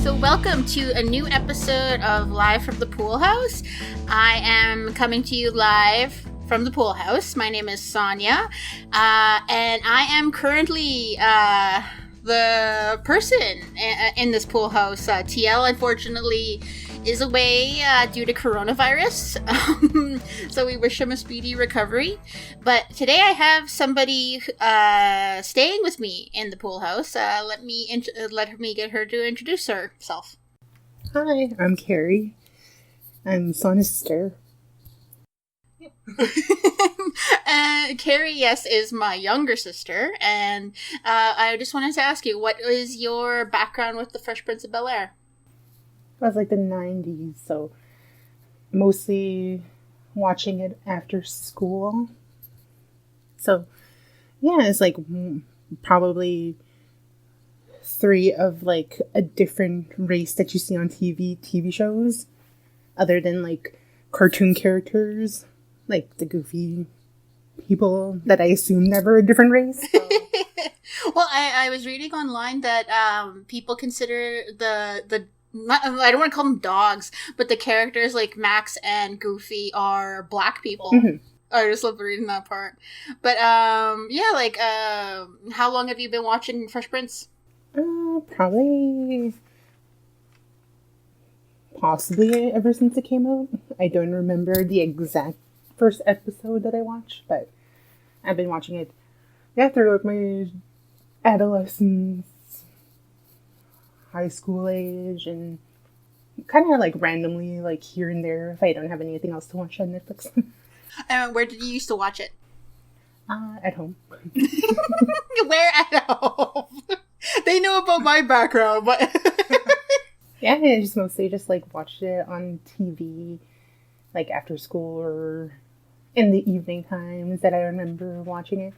So welcome to a new episode of Live from the Poolhouse. I am coming to you live from the Poolhouse. My name is Sonia, and I am currently the person in this Poolhouse. TL, unfortunately, is away due to coronavirus, so we wish him a speedy recovery. But today I have somebody staying with me in the Poolhouse. Let me get her to introduce herself. Hi, I'm Carrie. I'm Sonia's sister. Carrie, yes, is my younger sister, and I just wanted to ask you, what is your background with the Fresh Prince of Bel-Air? It was like the 90s, so mostly watching it after school. So, yeah, it's like probably three of like a different race that you see on TV shows, other than like cartoon characters, like the goofy people that I assumed were a different race. So. Well, I was reading online that people consider I don't want to call them dogs, but the characters like Max and Goofy are black people. Mm-hmm. I just love reading that part. But how long have you been watching Fresh Prince? Possibly ever since it came out. I don't remember the exact first episode that I watched, but I've been watching it throughout my adolescence, high school age, and kind of like randomly, like here and there, if I don't have anything else to watch on Netflix. Where did you used to watch it? At home. Where at home? They know about my background, but yeah, I just mostly just like watched it on TV, like after school or in the evening times that I remember watching it.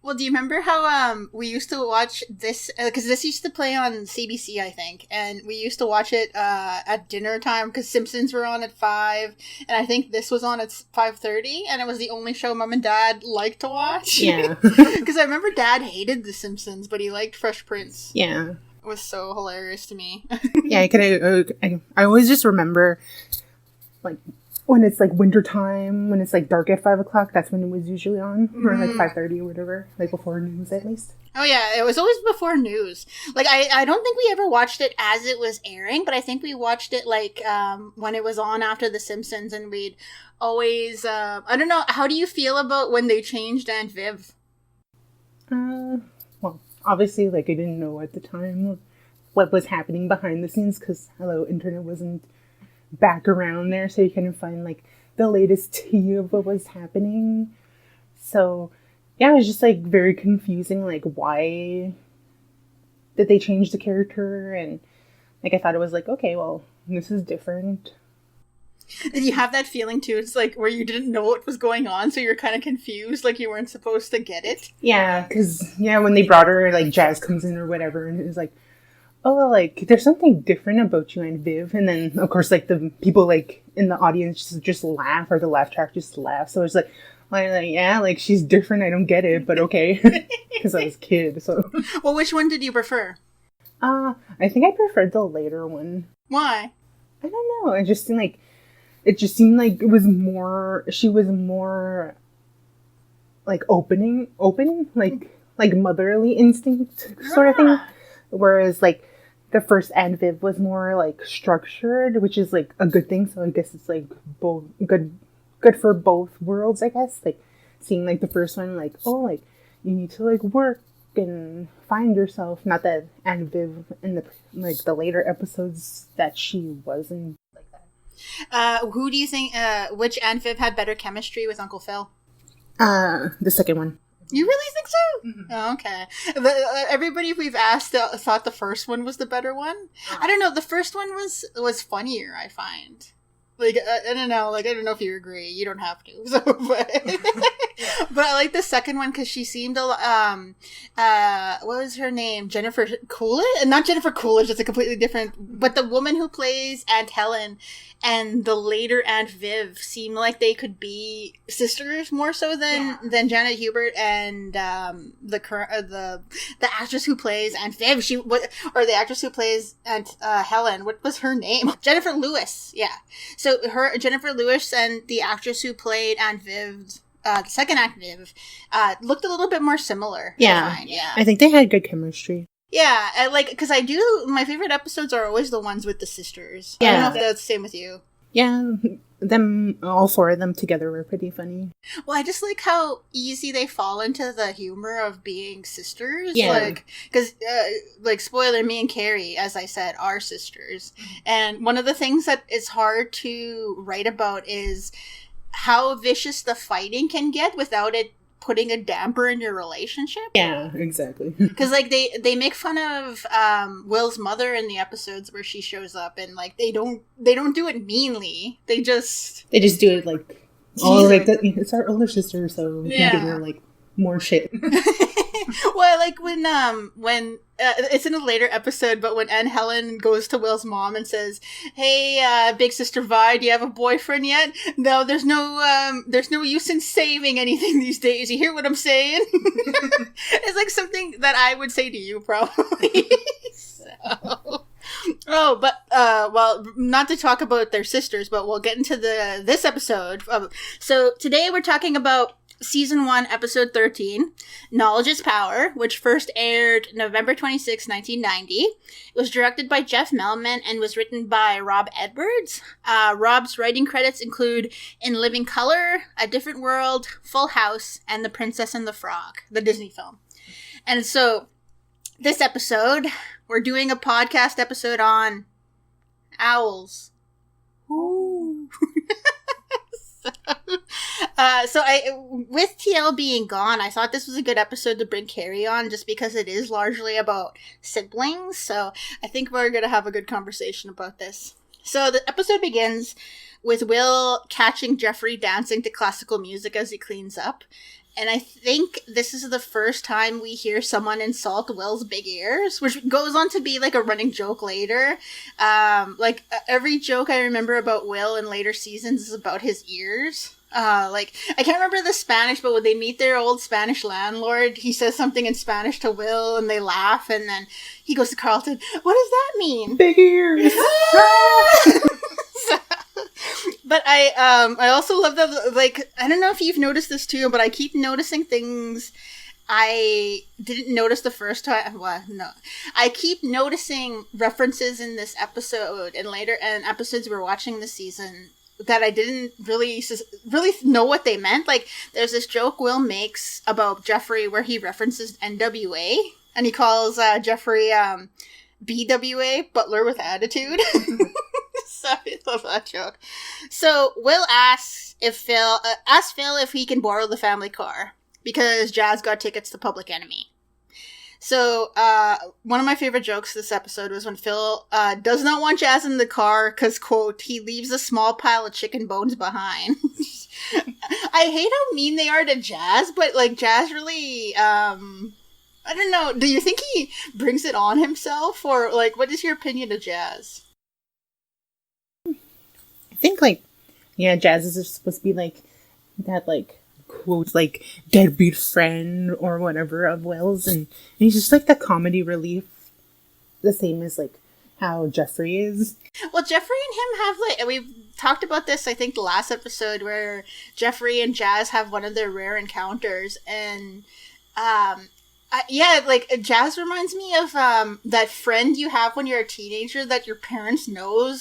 Well, do you remember how we used to watch this? Because this used to play on CBC, I think, and we used to watch it at dinner time because Simpsons were on at 5, and I think this was on at 5:30, and it was the only show Mom and Dad liked to watch. Yeah. Because I remember Dad hated The Simpsons, but he liked Fresh Prince. Yeah. It was so hilarious to me. Yeah, I always just remember, like, when it's like winter time, when it's like dark at 5 o'clock, that's when it was usually on, or like 5:30 or whatever, like before news at least. Oh yeah, it was always before news. Like I don't think we ever watched it as it was airing, but I think we watched it like when it was on after The Simpsons, and we'd always I don't know. How do you feel about when they changed Aunt Viv? Well, obviously, like I didn't know at the time what was happening behind the scenes because internet wasn't back around there, so you couldn't find like the latest tea of what was happening. So yeah, it was just like very confusing, like why did they change the character, and like I thought it was like, okay, well, this is different. Did you have that feeling too? It's like where you didn't know what was going on, so you're kind of confused, like you weren't supposed to get it. Yeah, because when they brought her, like Jazz comes in or whatever, and it was like, oh, like, there's something different about you and Viv. And then, of course, like, the people, like, in the audience just laugh, or the laugh track just laughs. So it's like, yeah, like, she's different. I don't get it, but okay. Because I was a kid, so. Well, which one did you prefer? I think I preferred the later one. Why? I don't know. It just seemed like it was more, she was more, like, open, like motherly instinct sort of thing. Whereas, like, the first Aunt Viv was more, like, structured, which is, like, a good thing. So I guess it's, like, both good for both worlds, I guess. Like, seeing, like, the first one, like, oh, like, you need to, like, work and find yourself. Not that Aunt Viv in the, like, the later episodes that she wasn't like that. Who do you think, which Aunt Viv had better chemistry with Uncle Phil? The second one. You really think so? Mm-hmm. Oh, okay. Everybody we've asked thought the first one was the better one. Oh. I don't know. The first one was funnier, I find. Like, I don't know. Like, I don't know if you agree. You don't have to. So, but But I like the second one because she seemed what was her name? Jennifer Coolidge? Not Jennifer Coolidge, it's a completely different, but the woman who plays Aunt Helen and the later Aunt Viv seem like they could be sisters more so than Janet Hubert and the actress who plays Aunt Viv. Or the actress who plays Aunt Helen. What was her name? Jennifer Lewis. Yeah. So Jennifer Lewis and the actress who played Aunt Viv, the second Aunt Viv, looked a little bit more similar. Yeah. I think they had good chemistry. Yeah, because my favorite episodes are always the ones with the sisters. Yeah. I don't know if that's the same with you. Yeah, all four of them together were pretty funny. Well, I just like how easy they fall into the humor of being sisters. Yeah. Because, spoiler, me and Carrie, as I said, are sisters. And one of the things that is hard to write about is how vicious the fighting can get without it putting a damper in your relationship. Yeah, exactly. Because they make fun of Will's mother in the episodes where she shows up, and they don't do it meanly. They just do it it's our older sister, so we can give her more shit. Well, when it's in a later episode, but when Aunt Helen goes to Will's mom and says, "Hey, big sister Vi, do you have a boyfriend yet?" No, there's no use in saving anything these days. You hear what I'm saying? It's like something that I would say to you, probably. Oh, but not to talk about their sisters, but we'll get into this episode. So today we're talking about Season 1, Episode 13, Knowledge is Power, which first aired November 26, 1990. It was directed by Jeff Melman and was written by Rob Edwards. Rob's writing credits include In Living Color, A Different World, Full House, and The Princess and the Frog, the Disney film. And so, this episode, we're doing a podcast episode on owls. Ooh. So with TL being gone, I thought this was a good episode to bring Carrie on just because it is largely about siblings. So I think we're going to have a good conversation about this. So the episode begins with Will catching Jeffrey dancing to classical music as he cleans up. And I think this is the first time we hear someone insult Will's big ears, which goes on to be a running joke later. Every joke I remember about Will in later seasons is about his ears. I can't remember the Spanish, but when they meet their old Spanish landlord, he says something in Spanish to Will and they laugh, and then he goes to Carlton, "What does that mean?" Big ears! But I also love that, I don't know if you've noticed this too, but I keep noticing things I didn't notice the first time. Well, no. I keep noticing references in this episode and later and episodes we're watching this season that I didn't really know what they meant. There's this joke Will makes about Jeffrey where he references NWA, and he calls Jeffrey BWA, Butler with Attitude. So I love that joke. So Will asks Phil if he can borrow the family car because Jazz got tickets to Public Enemy. So one of my favorite jokes this episode was when Phil does not want Jazz in the car because, quote, he leaves a small pile of chicken bones behind. I hate how mean they are to Jazz, but Jazz really I don't know. Do you think he brings it on himself, or what is your opinion of Jazz? I think Jazz is supposed to be that quote deadbeat friend or whatever of Will's, and he's just the comedy relief, the same as how Jeffrey is. Well, Jeffrey and him have we've talked about this I think the last episode where Jeffrey and Jazz have one of their rare encounters, and Jazz reminds me of that friend you have when you're a teenager that your parents know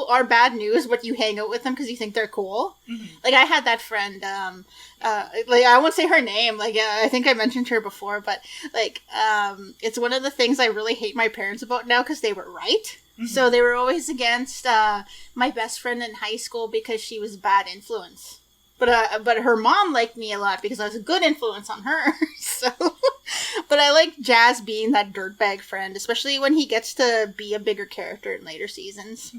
are bad news, but you hang out with them because you think they're cool. Mm-hmm. I had that friend. I won't say her name. I think I mentioned her before, but it's one of the things I really hate my parents about now because they were right. Mm-hmm. So they were always against my best friend in high school because she was a bad influence. But her mom liked me a lot because I was a good influence on her. So, but I like Jazz being that dirtbag friend, especially when he gets to be a bigger character in later seasons.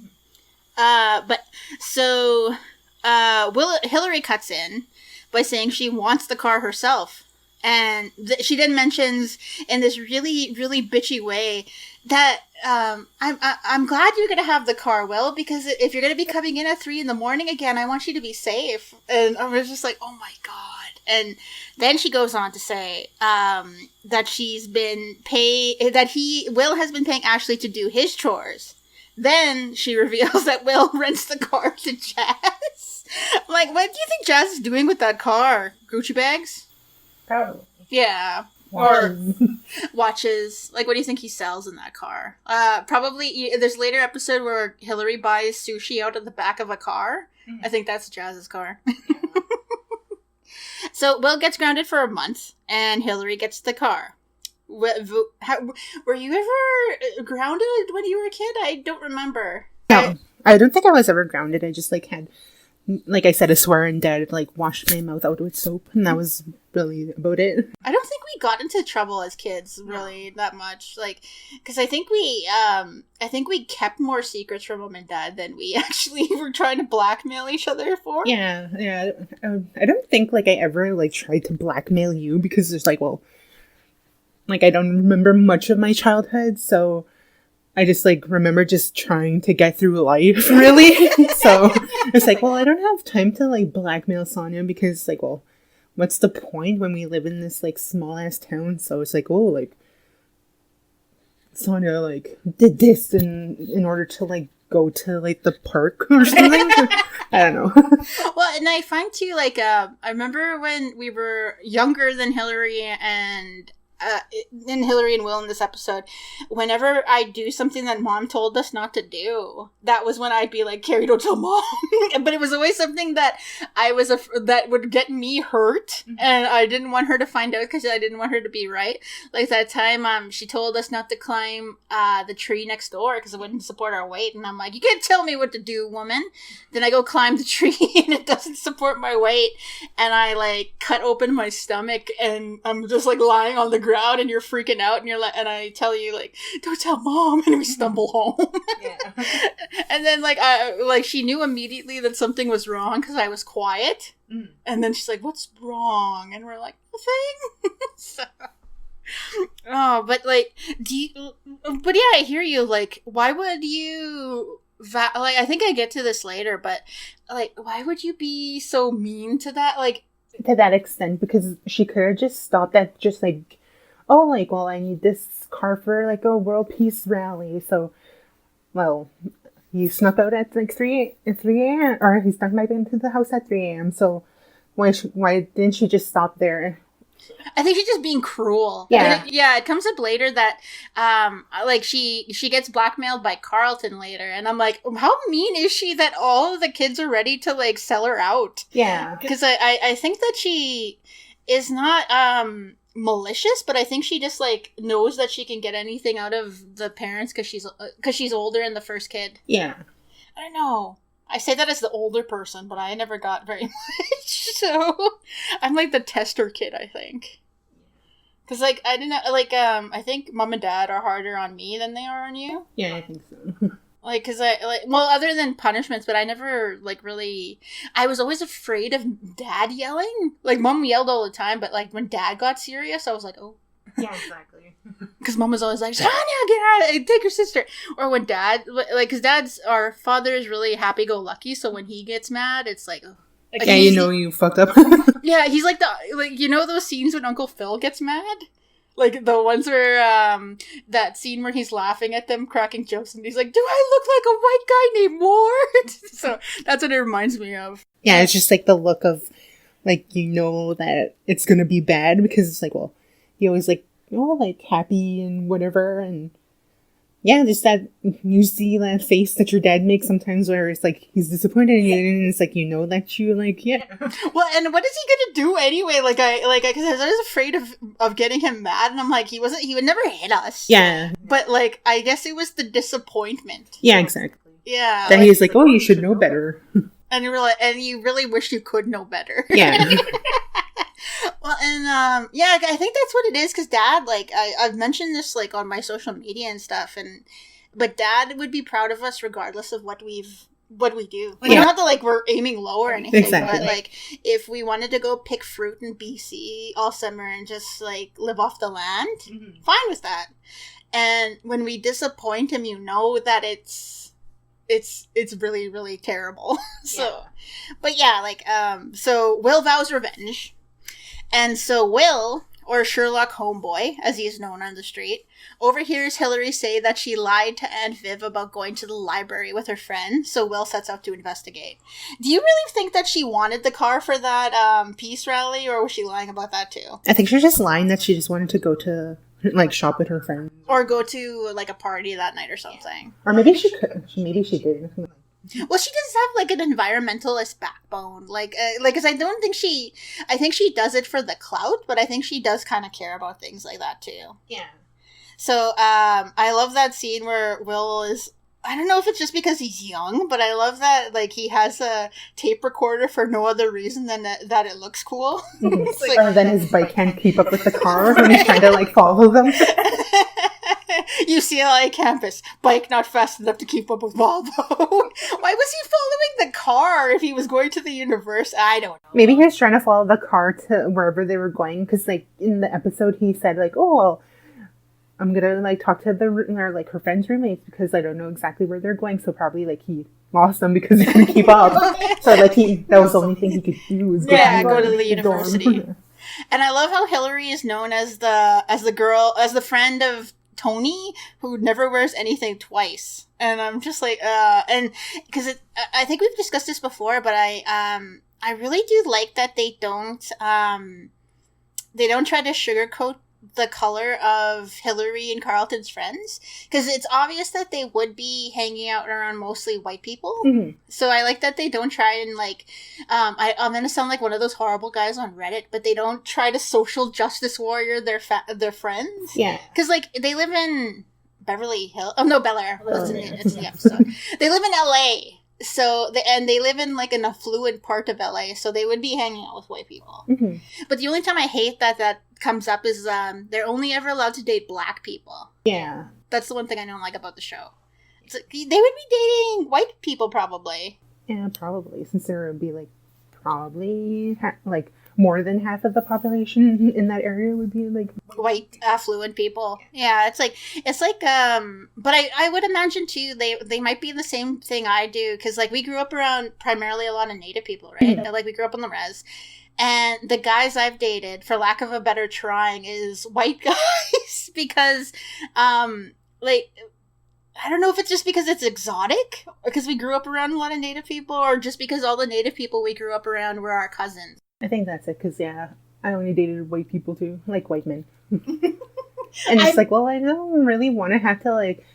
Hilary cuts in, by saying she wants the car herself. And she then mentions in this really, really bitchy way that I'm glad you're going to have the car, Will, because if you're going to be coming in at 3 a.m. again, I want you to be safe. And I was just like, oh my God. And then she goes on to say that Will has been paying Ashley to do his chores. Then she reveals that Will rents the car to Jazz. I'm like, what do you think Jazz is doing with that car? Gucci bags? Probably. Yeah. Or watches. Like, what do you think he sells in that car? Probably, there's a later episode where Hilary buys sushi out of the back of a car. I think that's Jazz's car. So, Will gets grounded for a month, and Hilary gets the car. Were you ever grounded when you were a kid? I don't remember. No, I don't think I was ever grounded. I just, had, like I said, a swear and dad, washed my mouth out with soap, and that was really about it. I don't think we got into trouble as kids, really, that much. Because I think we kept more secrets from mom and dad than we actually were trying to blackmail each other for. Yeah. I don't think, I ever, tried to blackmail you, because there's, I don't remember much of my childhood, so I just, remember just trying to get through life, really. So it's I don't have time to, blackmail Sonia, because, what's the point when we live in this, small-ass town? So it's Sonia, did this in order to, go to, the park or something? I don't know. Well, and I find, too, I remember when we were younger than Hilary and Will in this episode, whenever I do something that mom told us not to do, that was when I'd be Carrie, don't tell mom. But it was always something that that would get me hurt, and I didn't want her to find out because I didn't want her to be right. That time, she told us not to climb the tree next door because it wouldn't support our weight, and I'm like, you can't tell me what to do, woman. Then I go climb the tree and it doesn't support my weight, and I cut open my stomach, and I'm just lying on the ground, and you're freaking out, and and I tell you don't tell mom, and we stumble home. Yeah. And then she knew immediately that something was wrong because I was quiet, and then she's like, what's wrong? And we're like, nothing. So, but but yeah, I hear you. Why would you I think I get to this later, but why would you be so mean to that? To that extent, because she could have just stopped at just well, I need this car for a world peace rally. So, well, he snuck out at 3 a.m. or he snuck back into the house at 3 a.m. So why didn't she just stop there? I think she's just being cruel. Yeah. It comes up later that she gets blackmailed by Carlton later, and I'm like, how mean is she that all of the kids are ready to sell her out? Yeah. Because I think that she is not malicious, but I think she just knows that she can get anything out of the parents because she's older and the first kid. Yeah. I don't know. I say that as the older person, but I never got very much. So I'm the tester kid, I think. Because I didn't know, I think mom and dad are harder on me than they are on you. Yeah, I think so. Because other than punishments, but I never, really, I was always afraid of dad yelling. Mom yelled all the time, but, when dad got serious, I was like, oh. Yeah, exactly. Because mom was always like, Sonia, get out, take your sister. Or when dad, because our father is really happy-go-lucky, so when he gets mad, it's oh. Yeah, you fucked up. Yeah, he's those scenes when Uncle Phil gets mad? The ones where, that scene where he's laughing at them, cracking jokes, and he's like, do I look like a white guy named Ward? So, that's what it reminds me of. Yeah, it's just, the look of, that it's gonna be bad, because it's well, you always, happy and whatever, and yeah, just that, you see that face that your dad makes sometimes where it's he's disappointed in you, and it's that you, yeah. Well, and what is he gonna do anyway? Because I was afraid of getting him mad, and I'm he would never hit us. Yeah. But, I guess it was the disappointment. Yeah, exactly. Yeah. That he's oh, you should know better. And you really wish you could know better. Yeah. Well, and, I think that's what it is, because Dad, I've mentioned this, on my social media and stuff, but Dad would be proud of us regardless of what we've what do we do? Like, not that, like, we're aiming low or anything, exactly. But, like, if we wanted to go pick fruit in BC all summer and just, like, live off the land, fine with that. And when we disappoint him, you know that it's really, really terrible. But yeah, like, so Will vows revenge. And so Will, or Sherlock Homeboy, as he is known on the street, overhears Hilary say that she lied to Aunt Viv about going to the library with her friend, so Will sets out to investigate. Do you really think that she wanted the car for that peace rally, or was she lying about that too? I think she was just lying that she just wanted to go to, like, shop with her friends. Or go to, like, a party that night or something. Or maybe she could. Maybe she did. Well, she does have, like, an environmentalist backbone. Like, because I think she does it for the clout, but I think she does kind of care about things like that, too. Yeah. So, I love that scene where Will is, I don't know if it's just because he's young, but I love that, like, he has a tape recorder for no other reason than that it looks cool. Like, or then his bike can't keep up with the car when he's trying to, like, follow them. UCLA campus, bike not fast enough to keep up with Volvo. Why was he following the car if he was going to the university? I don't know. Maybe he was trying to follow the car to wherever they were going, because, like, in the episode he said, like, oh, well, I'm gonna, like, talk to her friend's roommates because I don't know exactly where they're going, so probably, like, he lost them because he couldn't keep up. So, like, that was the only thing he could do was go to the university. And I love how Hilary is known as the friend of Tony, who never wears anything twice. And I'm just like, and because I think we've discussed this before, but I really do like that they don't try to sugarcoat the color of Hilary and Carlton's friends, because it's obvious that they would be hanging out around mostly white people. So I like that they don't try and, like, I'm gonna sound like one of those horrible guys on Reddit, but they don't try to social justice warrior their friends. Yeah, because, like, they live in Beverly Hills. Oh no, Bel-Air. It's the episode. They live in LA. So, they live in, like, an affluent part of LA, so they would be hanging out with white people. But the only time I hate that comes up is they're only ever allowed to date black people. Yeah. That's the one thing I don't like about the show. It's like, they would be dating white people, probably. Yeah, probably, since there would be, like, probably, like, more than half of the population in that area would be, like, white affluent people. Yeah, it's like but I would imagine too they might be the same thing I do, because, like, we grew up around primarily a lot of Native people, right? Like, we grew up on the res, and the guys I've dated, for lack of a better trying, is white guys because like, I don't know if it's just because it's exotic, or because we grew up around a lot of Native people, or just because all the Native people we grew up around were our cousins. I think that's it, because, yeah, I only dated white people, too. Like, white men. And it's like, well, I don't really want to have to, like,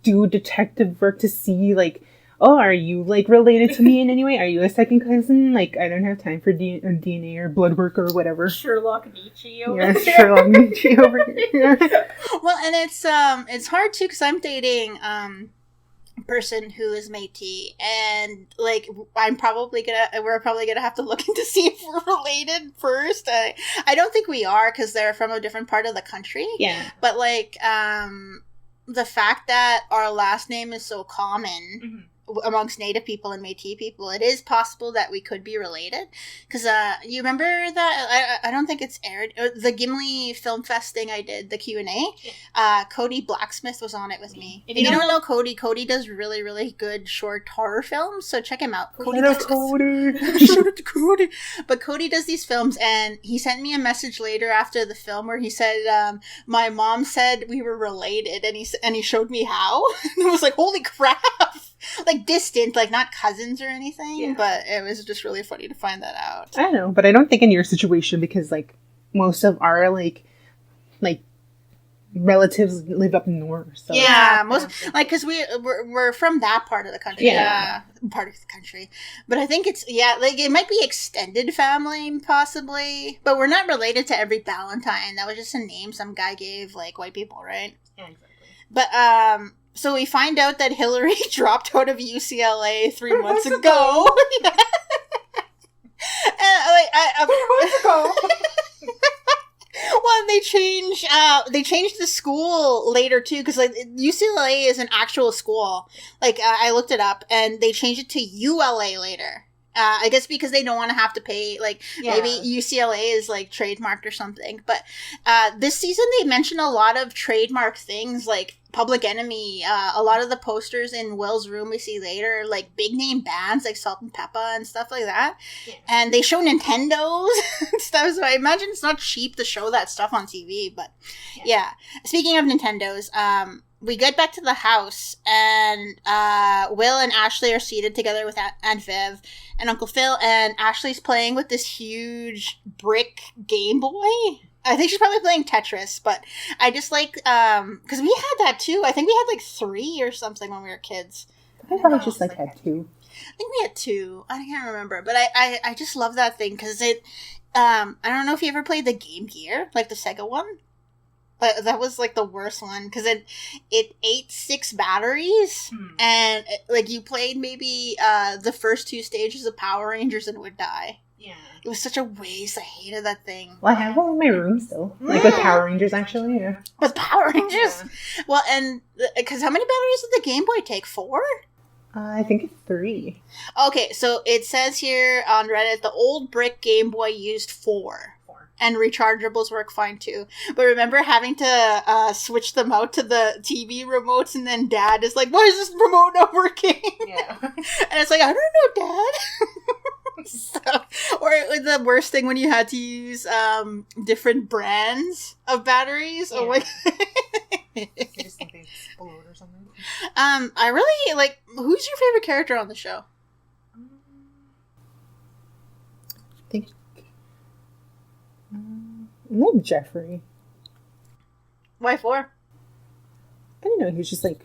do detective work to see, like, oh, are you, like, related to me in any way? Are you a second cousin? Like, I don't have time for DNA or blood work or whatever. Sherlock Nietzsche over here. Sherlock Nietzsche over here. Well, and it's hard, too, because I'm dating, person who is Métis, and, like, we're probably gonna have to look into see if we're related first. I don't think we are, because they're from a different part of the country. Yeah. But, like, the fact that our last name is so common amongst Native people and Métis people, it is possible that we could be related. Because you remember that I don't think it's aired, the Gimli Film Fest thing I did, the Q&A. Cody Blacksmith was on it with me. If you don't know Cody does really, really good short horror films, so check him out. Cody. Shout out to Cody. But Cody does these films, and he sent me a message later after the film where he said, my mom said we were related, and he showed me how. And I was like, holy crap. Like, distant, like, not cousins or anything, but it was just really funny to find that out. I don't know, but I don't think in your situation, because, like, most of our, like relatives live up north. So. Yeah, most, like, because we're from that part of the country. Yeah, part of the country. But I think it's, like, it might be extended family, possibly, but we're not related to every Valentine. That was just a name some guy gave, like, white people, right? Yeah, exactly. But, so we find out that Hilary dropped out of UCLA 3 months ago. 3 months ago. Well, they changed the school later too, because like UCLA is an actual school. Like I looked it up, and they changed it to ULA later. I guess because they don't want to have to pay, like, maybe UCLA is, like, trademarked or something. But this season they mentioned a lot of trademark things, like Public Enemy. A lot of the posters in Will's room we see later, like, big-name bands like Salt and Peppa and stuff like that. Yeah. And they show Nintendos and stuff, so I imagine it's not cheap to show that stuff on TV. But, yeah. Speaking of Nintendos, we get back to the house, and Will and Ashley are seated together with Aunt Viv and Uncle Phil, and Ashley's playing with this huge brick Game Boy. I think she's probably playing Tetris, but I just like, because we had that too. I think we had like 3 or something when we were kids. I probably just like had 2. I think we had 2. I can't remember, but I just love that thing because it, I don't know if you ever played the Game Gear, like the Sega one. But that was, like, the worst one, because it ate 6 batteries, and, like, you played maybe the first 2 stages of Power Rangers and would die. Yeah. It was such a waste. I hated that thing. Well, I have one in my room still. Like, with Power Rangers, actually, yeah. With Power Rangers? Yeah. Well, and, because how many batteries did the Game Boy take? 4? I think it's 3. Okay, so it says here on Reddit, the old brick Game Boy used 4. And rechargeables work fine too. But remember having to switch them out to the TV remotes, and then Dad is like, why is this remote not working? Yeah. And it's like, I don't know, Dad. So, or the worst thing when you had to use different brands of batteries. Yeah. Oh my God. You just think they explode or something? I really, like, who's your favorite character on the show? I think I like Jeffrey. Why 4? I don't know. He's just like,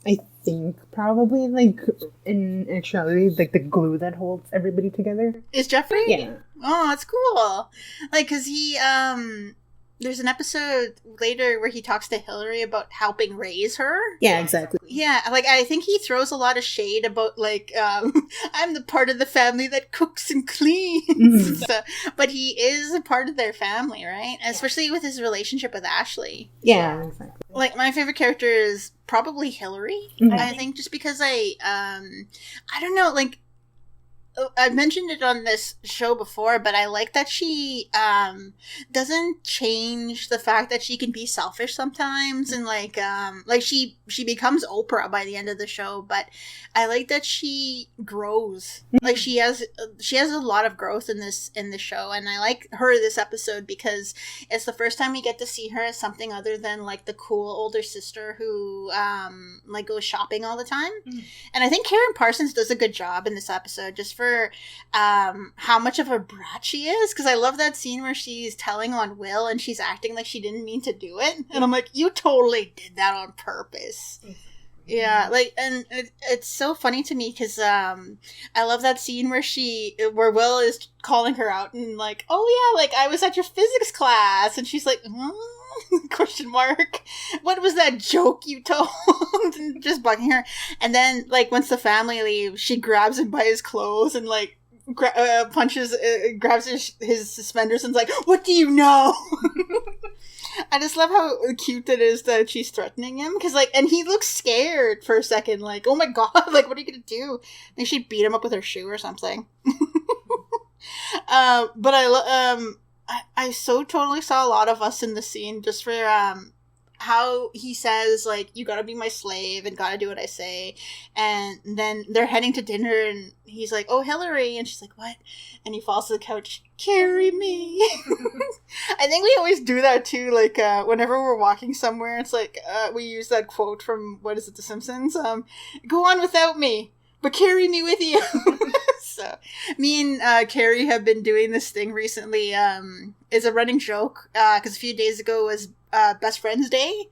I think probably like in actuality, like the glue that holds everybody together. Is Jeffrey? Yeah. Oh, that's cool. Like, cause he there's an episode later where he talks to Hilary about helping raise her. Yeah, exactly. Yeah, like, I think he throws a lot of shade about, like, I'm the part of the family that cooks and cleans. Mm-hmm. So, but he is a part of their family, right? Yeah. Especially with his relationship with Ashley. Yeah, exactly. Like, my favorite character is probably Hilary. Mm-hmm. I think just because I don't know, like, I've mentioned it on this show before, but I like that she doesn't change the fact that she can be selfish sometimes, and like she becomes Oprah by the end of the show. But I like that she grows. Like she has a lot of growth in the show, and I like her this episode because it's the first time we get to see her as something other than like the cool older sister who like goes shopping all the time. Mm-hmm. And I think Karen Parsons does a good job in this episode, just for how much of a brat she is, because I love that scene where she's telling on Will and she's acting like she didn't mean to do it, and I'm like, you totally did that on purpose. Yeah, like, and it's so funny to me because I love that scene where Will is calling her out and like, oh yeah, like I was at your physics class, and she's like, question mark, what was that joke you told? And just bugging her. And then like once the family leaves, she grabs him by his clothes and like grabs his suspenders and's like, what do you know? I just love how cute it is that she's threatening him, because like, and he looks scared for a second, like, oh my god, like what are you gonna do? I think she'd beat him up with her shoe or something. But I so totally saw a lot of us in the scene, just for how he says, like, you gotta be my slave and gotta do what I say. And then they're heading to dinner and he's like, oh, Hilary. And she's like, what? And he falls to the couch, carry me. I think we always do that too. Like, whenever we're walking somewhere, it's like, we use that quote from, what is it, The Simpsons? Go on without me, but carry me with you. So, me and Carrie have been doing this thing recently. It's a running joke, because a few days ago was Best Friends Day,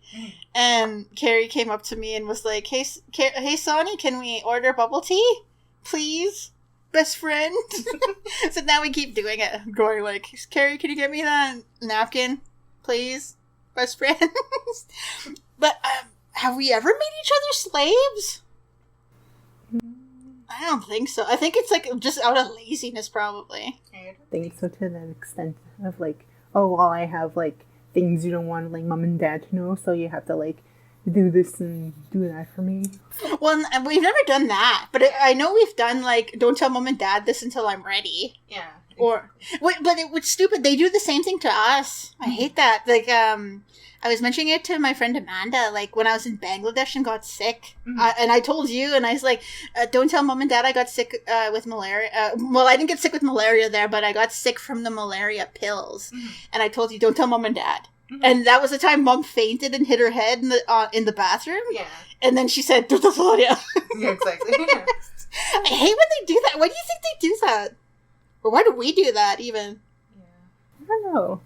and Carrie came up to me and was like, hey Sonny, can we order bubble tea? Please? Best friend? So now we keep doing it, going like, Carrie, can you get me that napkin? Please? Best friend? But, have we ever made each other slaves? I don't think so. I think it's like just out of laziness, probably. I don't think so to that extent of like, oh, well, I have, like, things you don't want, like, mom and dad to know, so you have to, like, do this and do that for me. Well, we've never done that, but I know we've done, like, don't tell mom and dad this until I'm ready. Yeah. Or, but it was stupid. They do the same thing to us. I hate that. Like, I was mentioning it to my friend Amanda, like, when I was in Bangladesh and got sick. And I told you, and I was like, don't tell mom and dad I got sick with malaria. Well, I didn't get sick with malaria there, but I got sick from the malaria pills. And I told you, don't tell mom and dad. And that was the time mom fainted and hit her head in the bathroom. Yeah. And then she said, don't tell Claudia. Yeah, exactly. Yeah. I hate when they do that. Why do you think they do that? Or why do we do that, even? Yeah. I don't know.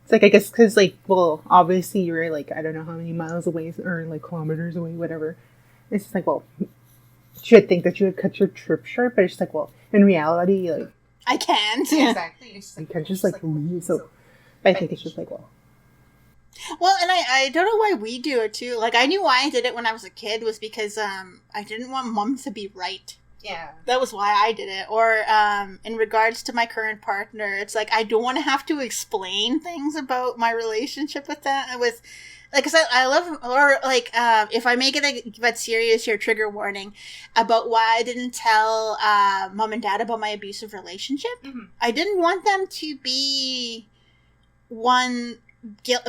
It's like, I guess, because, like, well, obviously you're, like, I don't know how many miles away, or, like, kilometers away, whatever. It's just like, well, you should think that you would cut your trip short, but it's just like, well, in reality, like... I can't. Exactly. You can't just, like, leave, so... But I think it's just like, well... Well, and I don't know why we do it, too. Like, I knew why I did it when I was a kid was because, I didn't want mom to be right. Yeah. That was why I did it. Or, in regards to my current partner, it's like, I don't want to have to explain things about my relationship with them, like, because I love, or, like, if I make it a bit serious here, trigger warning, about why I didn't tell, mom and dad about my abusive relationship. I didn't want them to be,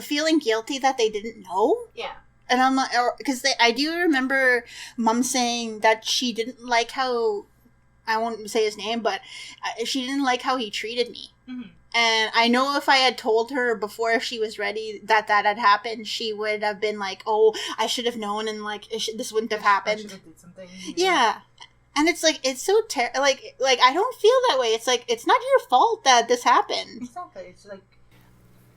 feeling guilty that they didn't know. Yeah. And I'm like, because I do remember mom saying that she didn't like how, I won't say his name, but she didn't like how he treated me. And I know if I had told her before, if she was ready that had happened, she would have been like, oh, I should have known, and like, this wouldn't have happened. I should have did something. Yeah. And it's like, it's so like I don't feel that way. It's like, it's not your fault that this happened. Exactly. It's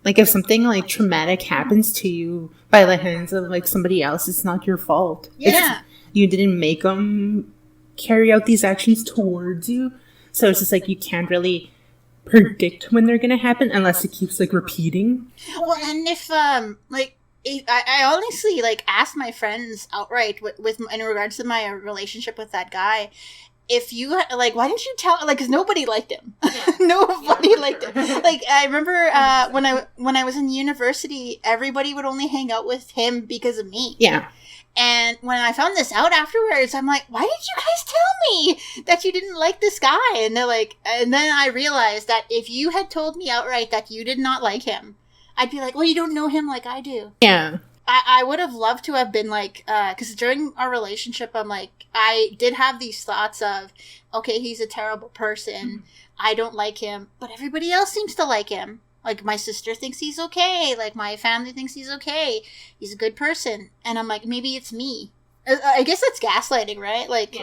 like if something, like, traumatic happens to you by the hands of, like, somebody else, it's not your fault. Yeah. You didn't make them carry out these actions towards you. So it's just, like, you can't really predict when they're going to happen unless it keeps, like, repeating. Well, and if, I honestly, like, asked my friends outright with in regards to my relationship with that guy, if you, like, why didn't you tell, like, because nobody liked him. Yeah. Nobody liked him. Like, I remember when I was in university, everybody would only hang out with him because of me. Yeah. And when I found this out afterwards, I'm like, why did you guys tell me that you didn't like this guy? And they're like, and then I realized that if you had told me outright that you did not like him, I'd be like, well, you don't know him like I do. Yeah. I would have loved to have been like, because during our relationship, I'm like, I did have these thoughts of, okay, he's a terrible person. I don't like him, but everybody else seems to like him. Like, my sister thinks he's okay. Like, my family thinks he's okay. He's a good person. And I'm like, maybe it's me. I guess that's gaslighting, right? Like,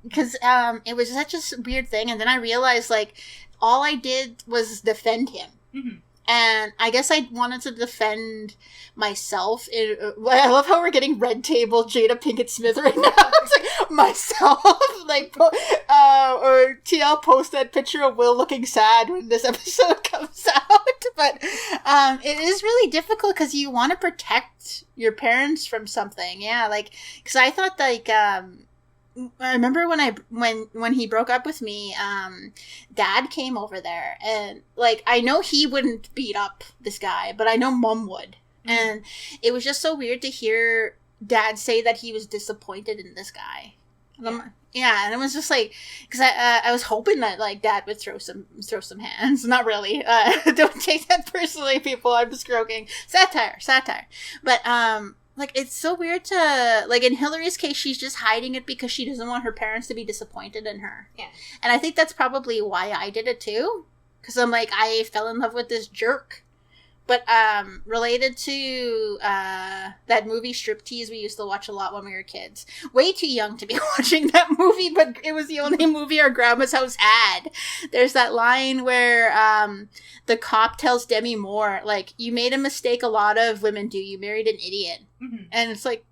because it was such a weird thing. And then I realized, like, all I did was defend him. And I guess I wanted to defend myself. I love how we're getting Red Table, Jada Pinkett Smith right now. It's like, myself. Like, or TL post that picture of Will looking sad when this episode comes out. But it is really difficult because you want to protect your parents from something. Yeah, like, because I thought, like, I remember when he broke up with me, Dad came over there, and, like, I know he wouldn't beat up this guy, but I know Mom would. And it was just so weird to hear Dad say that he was disappointed in this guy. Yeah, and it was just like, because I was hoping that, like, Dad would throw some hands. Not really. Don't take that personally, people. I'm just joking. Satire. But like, it's so weird to, like, in Hilary's case, she's just hiding it because she doesn't want her parents to be disappointed in her. Yeah. And I think that's probably why I did it too. Because I'm like, I fell in love with this jerk. But related to that movie Striptease we used to watch a lot when we were kids. Way too young to be watching that movie, but it was the only movie our grandma's house had. There's that line where the cop tells Demi Moore, like, you made a mistake a lot of women do. You married an idiot. And it's like,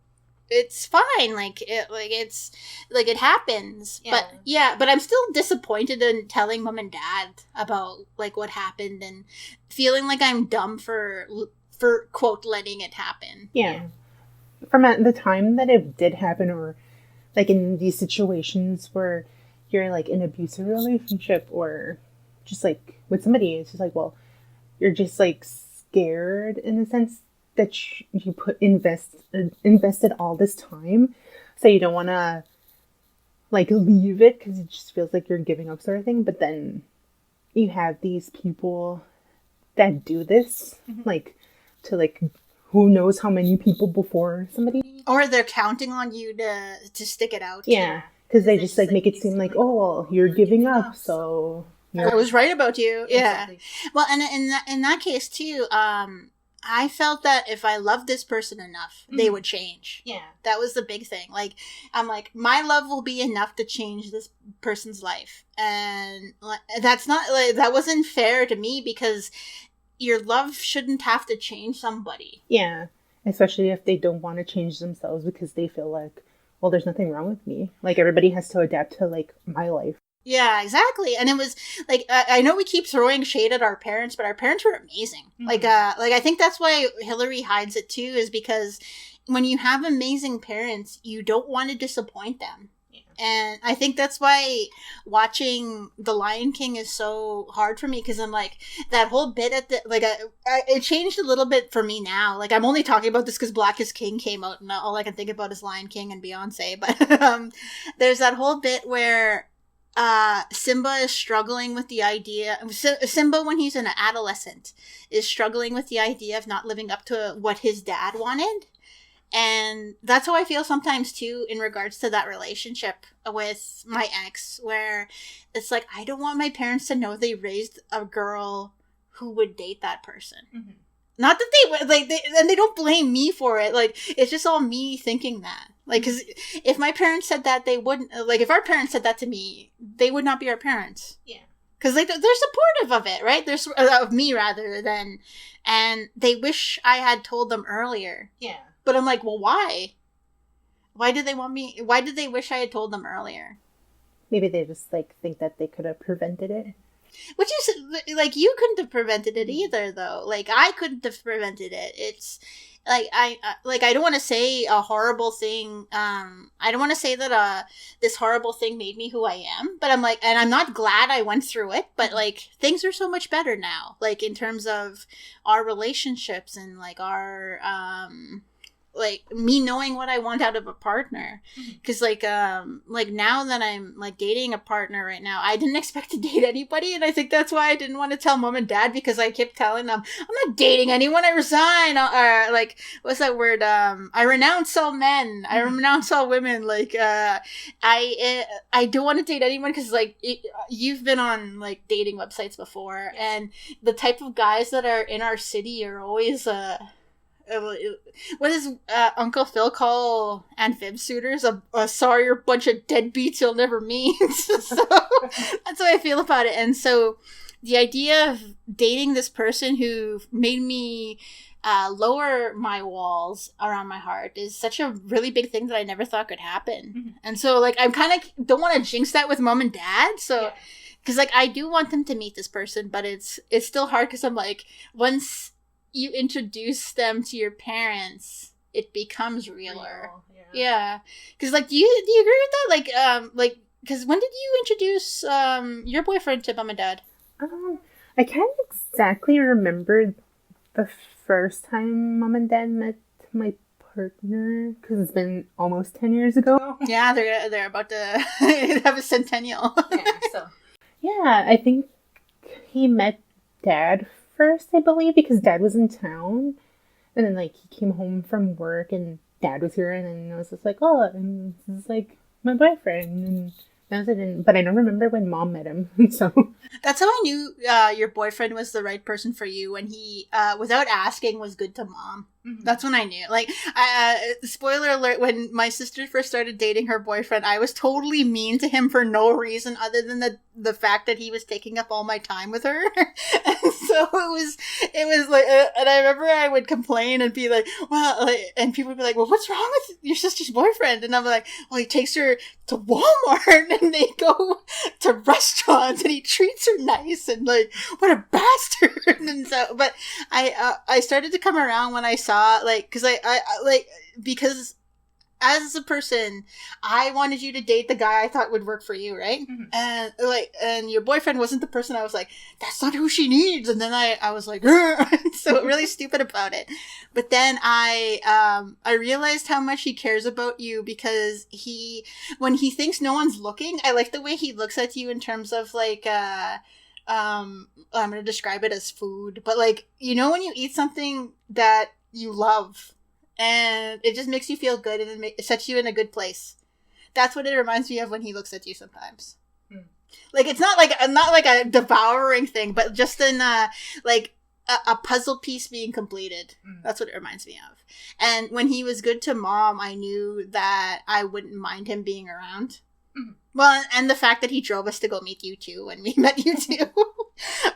it's fine. Like, it happens. Yeah. But I'm still disappointed in telling Mom and Dad about, like, what happened and feeling like I'm dumb for quote, letting it happen. Yeah. From the time that it did happen, or, like, in these situations where you're, like, in an abusive relationship or just, like, with somebody, it's just like, well, you're just like scared in the sense that you invested all this time, so you don't want to like leave it because it just feels like you're giving up sort of thing. But then you have these people that do this, like to like who knows how many people before somebody, or they're counting on you to stick it out. Yeah, because they just like make it seem like, oh, well, you're giving up, so I was right about you. Yeah. Exactly. Well, and in that case too, I felt that if I loved this person enough, they would change. Yeah. That was the big thing. Like, I'm like, my love will be enough to change this person's life. And that's not, like, that wasn't fair to me because your love shouldn't have to change somebody. Yeah. Especially if they don't want to change themselves because they feel like, well, there's nothing wrong with me. Like, everybody has to adapt to, like, my life. Yeah, exactly. And it was like, I know we keep throwing shade at our parents, but our parents were amazing. Like I think that's why Hilary hides it too, is because when you have amazing parents, you don't want to disappoint them. Yeah. And I think that's why watching The Lion King is so hard for me, because I'm like, that whole bit at the, like, it changed a little bit for me now. Like, I'm only talking about this because Black is King came out and all I can think about is Lion King and Beyonce. But there's that whole bit where Simba is struggling with the idea. Simba, when he's an adolescent, is struggling with the idea of not living up to what his dad wanted. And that's how I feel sometimes too in regards to that relationship with my ex, where it's like, I don't want my parents to know they raised a girl who would date that person. Mm-hmm. Not that they would, like, and they don't blame me for it. Like, it's just all me thinking that. Like, because if my parents said that, they wouldn't, like, if our parents said that to me, they would not be our parents. Yeah. Because they're supportive of it, right? Of me, rather than, and they wish I had told them earlier. Yeah. But I'm like, well, why? Why did they wish I had told them earlier? Maybe they just, like, think that they could have prevented it. Which is, like, you couldn't have prevented it either, though. Like, I couldn't have prevented it. It's, like, I don't want to say a horrible thing. I don't want to say that this horrible thing made me who I am. But I'm like, and I'm not glad I went through it. But, like, things are so much better now. Like, in terms of our relationships and, like, our, like, me knowing what I want out of a partner. Because, like, now that I'm, like, dating a partner right now, I didn't expect to date anybody, and I think that's why I didn't want to tell mom and dad, because I kept telling them, I'm not dating anyone, I resign, like, what's that word, I renounce all men, I renounce all women, like, I don't want to date anyone, because, like, you've been on, like, dating websites before, and the type of guys that are in our city are always, what does Uncle Phil call amphib suitors? A sorrier bunch of deadbeats you'll never meet. So that's how I feel about it. And so the idea of dating this person who made me lower my walls around my heart is such a really big thing that I never thought could happen. Mm-hmm. And so, like, I'm kind of don't want to jinx that with mom and dad. So, because, like, I do want them to meet this person, but it's still hard because I'm like, once you introduce them to your parents, it becomes realer. Yeah. Because, like, do you agree with that? Like, because when did you introduce your boyfriend to mom and dad? I can't exactly remember the first time mom and dad met my partner, because it's been almost 10 years ago. Yeah, they're about to have a centennial. Yeah, I think he met dad first, I believe, because dad was in town, and then, like, he came home from work and dad was here, and then I was just like, oh, and this is, like, my boyfriend, and that was it. But I don't remember when mom met him. So that's how I knew your boyfriend was the right person for you, when he without asking was good to mom. Mm-hmm. That's when I knew. Like, spoiler alert, when my sister first started dating her boyfriend, I was totally mean to him for no reason other than the fact that he was taking up all my time with her. And so it was like, and I remember I would complain and be like, well, like, and people would be like, well, what's wrong with your sister's boyfriend? And I'm like, well, he takes her to Walmart and they go to restaurants and he treats her nice, and, like, what a bastard. And so, but I started to come around when I saw, like, because I like, because as a person, I wanted you to date the guy I thought would work for you, right? Mm-hmm. And your boyfriend wasn't the person I was like, that's not who she needs. And then I was like, so really stupid about it. But then I realized how much he cares about you, because when he thinks no one's looking, I like the way he looks at you in terms of like, I'm going to describe it as food, but like, you know, when you eat something that you love, and it just makes you feel good, and it sets you in a good place. That's what it reminds me of when he looks at you sometimes. Like, it's not like a devouring thing, but just in like a puzzle piece being completed. That's what it reminds me of. And when he was good to Mom, I knew that I wouldn't mind him being around. Well, and the fact that he drove us to go meet you two when we met you two.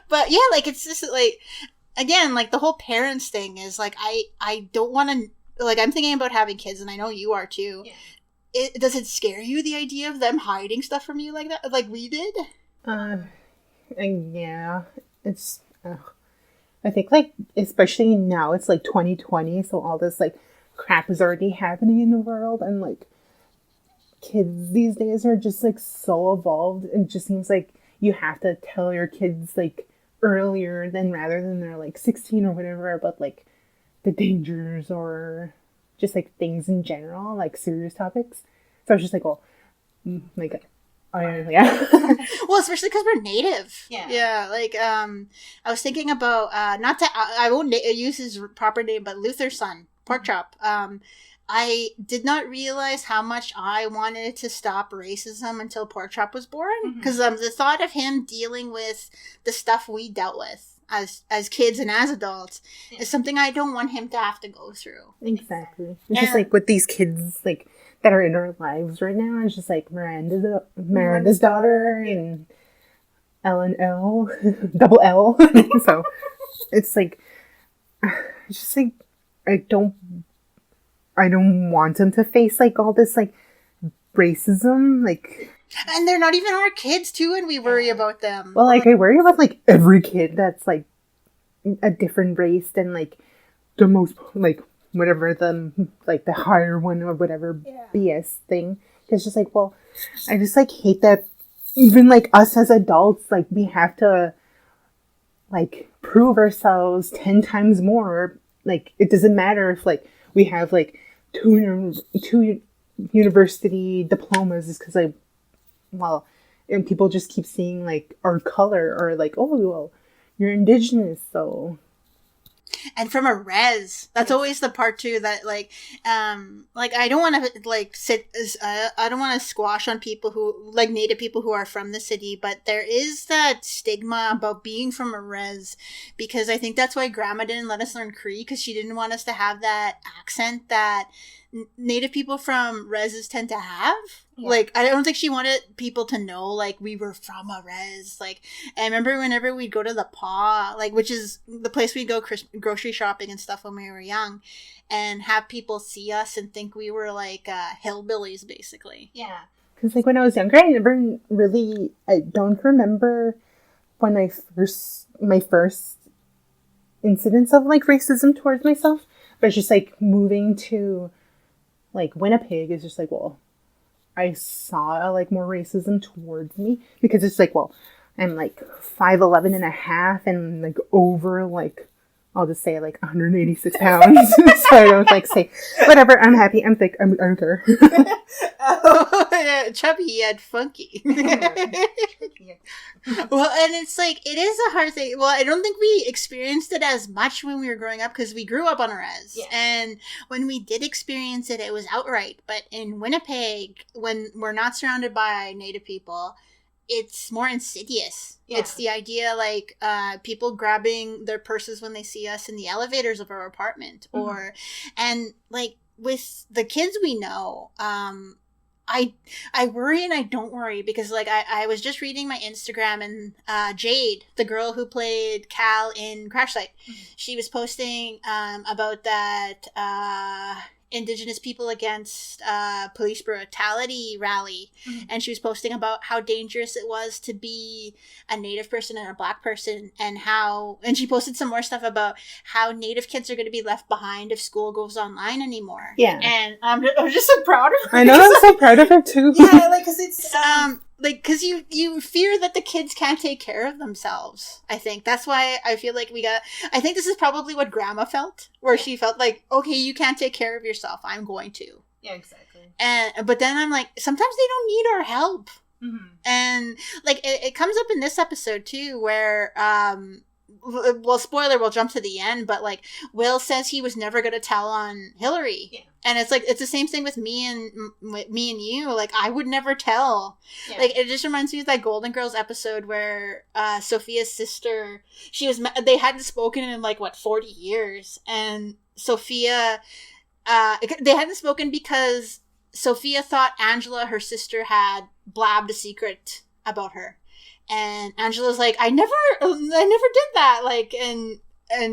But yeah, like, it's just like, again, like, the whole parents thing is like, I don't want to, like, I'm thinking about having kids, and I know you are too. Yeah. Does it scare you, the idea of them hiding stuff from you like that, like we did? Yeah, it's, I think, like, especially now, it's like 2020, so all this, like, crap is already happening in the world, and, like, kids these days are just, like, so evolved. It just seems like you have to tell your kids, like, earlier rather than they're, like, 16 or whatever, about, like, the dangers or just, like, things in general, like, serious topics. So it's just like, well, like, yeah. Well, especially because we're native. Yeah. Like, I was thinking about, I won't use his proper name, but Luther's son, Pork Chop. I did not realize how much I wanted to stop racism until Pork Chop was born. Because the thought of him dealing with the stuff we dealt with as kids and as adults is something I don't want him to have to go through. Exactly. It's just like with these kids, like, that are in our lives right now, it's just like Miranda's daughter and Ellen L, double L. So it's like, it's just like, I don't want them to face, like, all this, like, racism, like. And they're not even our kids, too, and we worry about them. Well, like, I worry about, like, every kid that's, like, a different race than, like, the most, like, whatever, the higher one or whatever BS thing. It's just like, well, I just, like, hate that even, like, us as adults, like, we have to, like, prove ourselves 10 times more. Like, it doesn't matter if, like, we have, like, two university diplomas, is because, like, well, and people just keep seeing, like, our color, or, like, oh, well, you're Indigenous, so. And from a res, that's always the part too that, like, I don't want to, like, I don't want to squash on people who, like, Native people who are from the city, but there is that stigma about being from a res, because I think that's why Grandma didn't let us learn Cree, because she didn't want us to have that accent that Native people from reses tend to have. Like, I don't think she wanted people to know, like, we were from a res. Like, I remember whenever we'd go to the Paw, like, which is the place we'd go grocery shopping and stuff when we were young, and have people see us and think we were, like, hillbillies, basically. Yeah. Because, like, when I was younger, I don't remember when my first incidents of, like, racism towards myself, but it's just, like, moving to, like, Winnipeg is just like, well, I saw, like, more racism towards me, because it's like, well, I'm, like, 5'11" and a half, and, like, over, like, I'll just say, like, 186 pounds. So I don't, like, say, whatever, I'm happy, I'm thick, I don't care. Oh, chubby yet funky. Well, and it's like, it is a hard thing. Well, I don't think we experienced it as much when we were growing up, because we grew up on a res. Yeah. And when we did experience it, it was outright. But in Winnipeg, when we're not surrounded by Native people, it's more insidious. Yeah. It's the idea, like, people grabbing their purses when they see us in the elevators of our apartment. Or, and, like, with the kids we know, I worry and I don't worry, because, like, I was just reading my Instagram, and Jade, the girl who played Cal in Crash Site, she was posting about that Indigenous People Against Police Brutality rally, and she was posting about how dangerous it was to be a Native person and a Black person, and she posted some more stuff about how Native kids are going to be left behind if school goes online anymore. Yeah. And I'm just so proud of her. I know, I'm so proud of her too. Yeah, like, because it's because you fear that the kids can't take care of themselves. I think that's why I feel like I think this is probably what Grandma felt, where she felt like, okay, you can't take care of yourself, I'm going to. Yeah, exactly. But then I'm like, sometimes they don't need our help. Mm-hmm. And like it comes up in this episode too, where well, spoiler, we'll jump to the end, but like Will says he was never going to tell on Hilary. Yeah. And it's like, it's the same thing with me and you. Like, I would never tell. Yeah. Like, it just reminds me of that Golden Girls episode where Sophia's sister, they hadn't spoken in like, 40 years. And Sophia, they hadn't spoken because Sophia thought Angela, her sister, had blabbed a secret about her. And Angela's like, I never did that. Like, and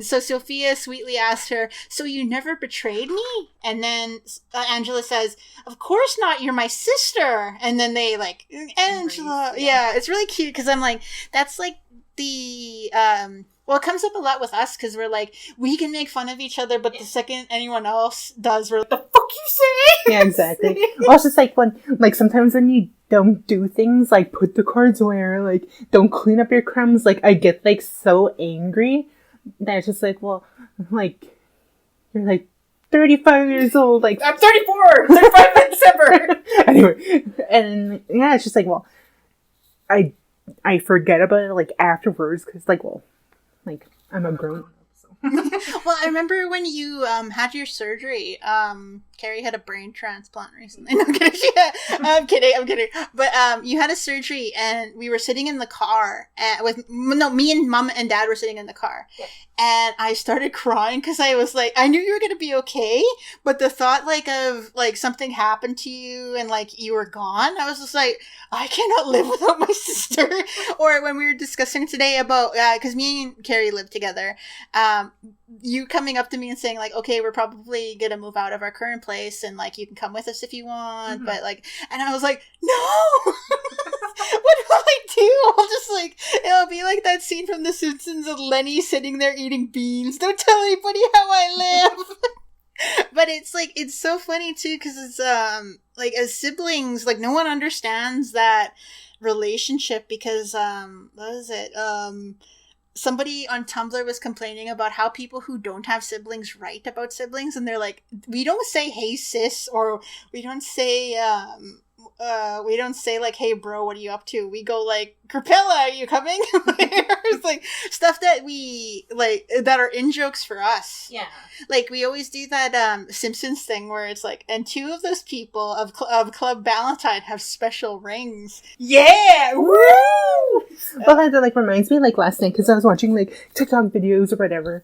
so Sophia sweetly asked her, so you never betrayed me? And then Angela says, of course not, you're my sister. And then they like, Angela, yeah, it's really cute, because I'm like, that's like the, well, it comes up a lot with us, because we're like, we can make fun of each other, but the second anyone else does, we're like, the fuck you say? Yeah, exactly. Well, it's just like when, like, sometimes when you don't do things, like, put the cards away, or, like, don't clean up your crumbs, like, I get, like, so angry that it's just like, well, like, you're, like, 35 years old, like... I'm 34! 35 in December! Anyway, and, yeah, it's just like, well, I forget about it, like, afterwards, because, like, well, like, I'm a grown-up, so... Well, I remember when you had your surgery, Carrie had a brain transplant recently. No, I'm kidding. I'm kidding. But you had a surgery, and we were sitting in the car me and Mom and Dad were sitting in the car. Yeah. And I started crying because I was like, I knew you were going to be okay, but the thought like of like something happened to you and like you were gone, I was just like, I cannot live without my sister. Or when we were discussing today about, because me and Carrie live together, you coming up to me and saying like, okay, we're probably going to move out of our current place and like you can come with us if you want. Mm-hmm. But like, and I was like, no, what do I do? I'll just like, it'll be like that scene from The Simpsons of Lenny sitting there eating beans. Don't tell anybody how I live. But it's like, it's so funny too, because it's like as siblings, like no one understands that relationship because what is it? Somebody on Tumblr was complaining about how people who don't have siblings write about siblings, and they're like, we don't say hey sis, or we don't say like, hey bro, what are you up to? We go like, Carpella, are you coming? It's like stuff that we like that are in jokes for us. Yeah, like we always do that Simpsons thing where it's like, and two of those people of Club Valentine have special rings. Yeah, woo! Well, that like reminds me like last night, because I was watching like TikTok videos or whatever.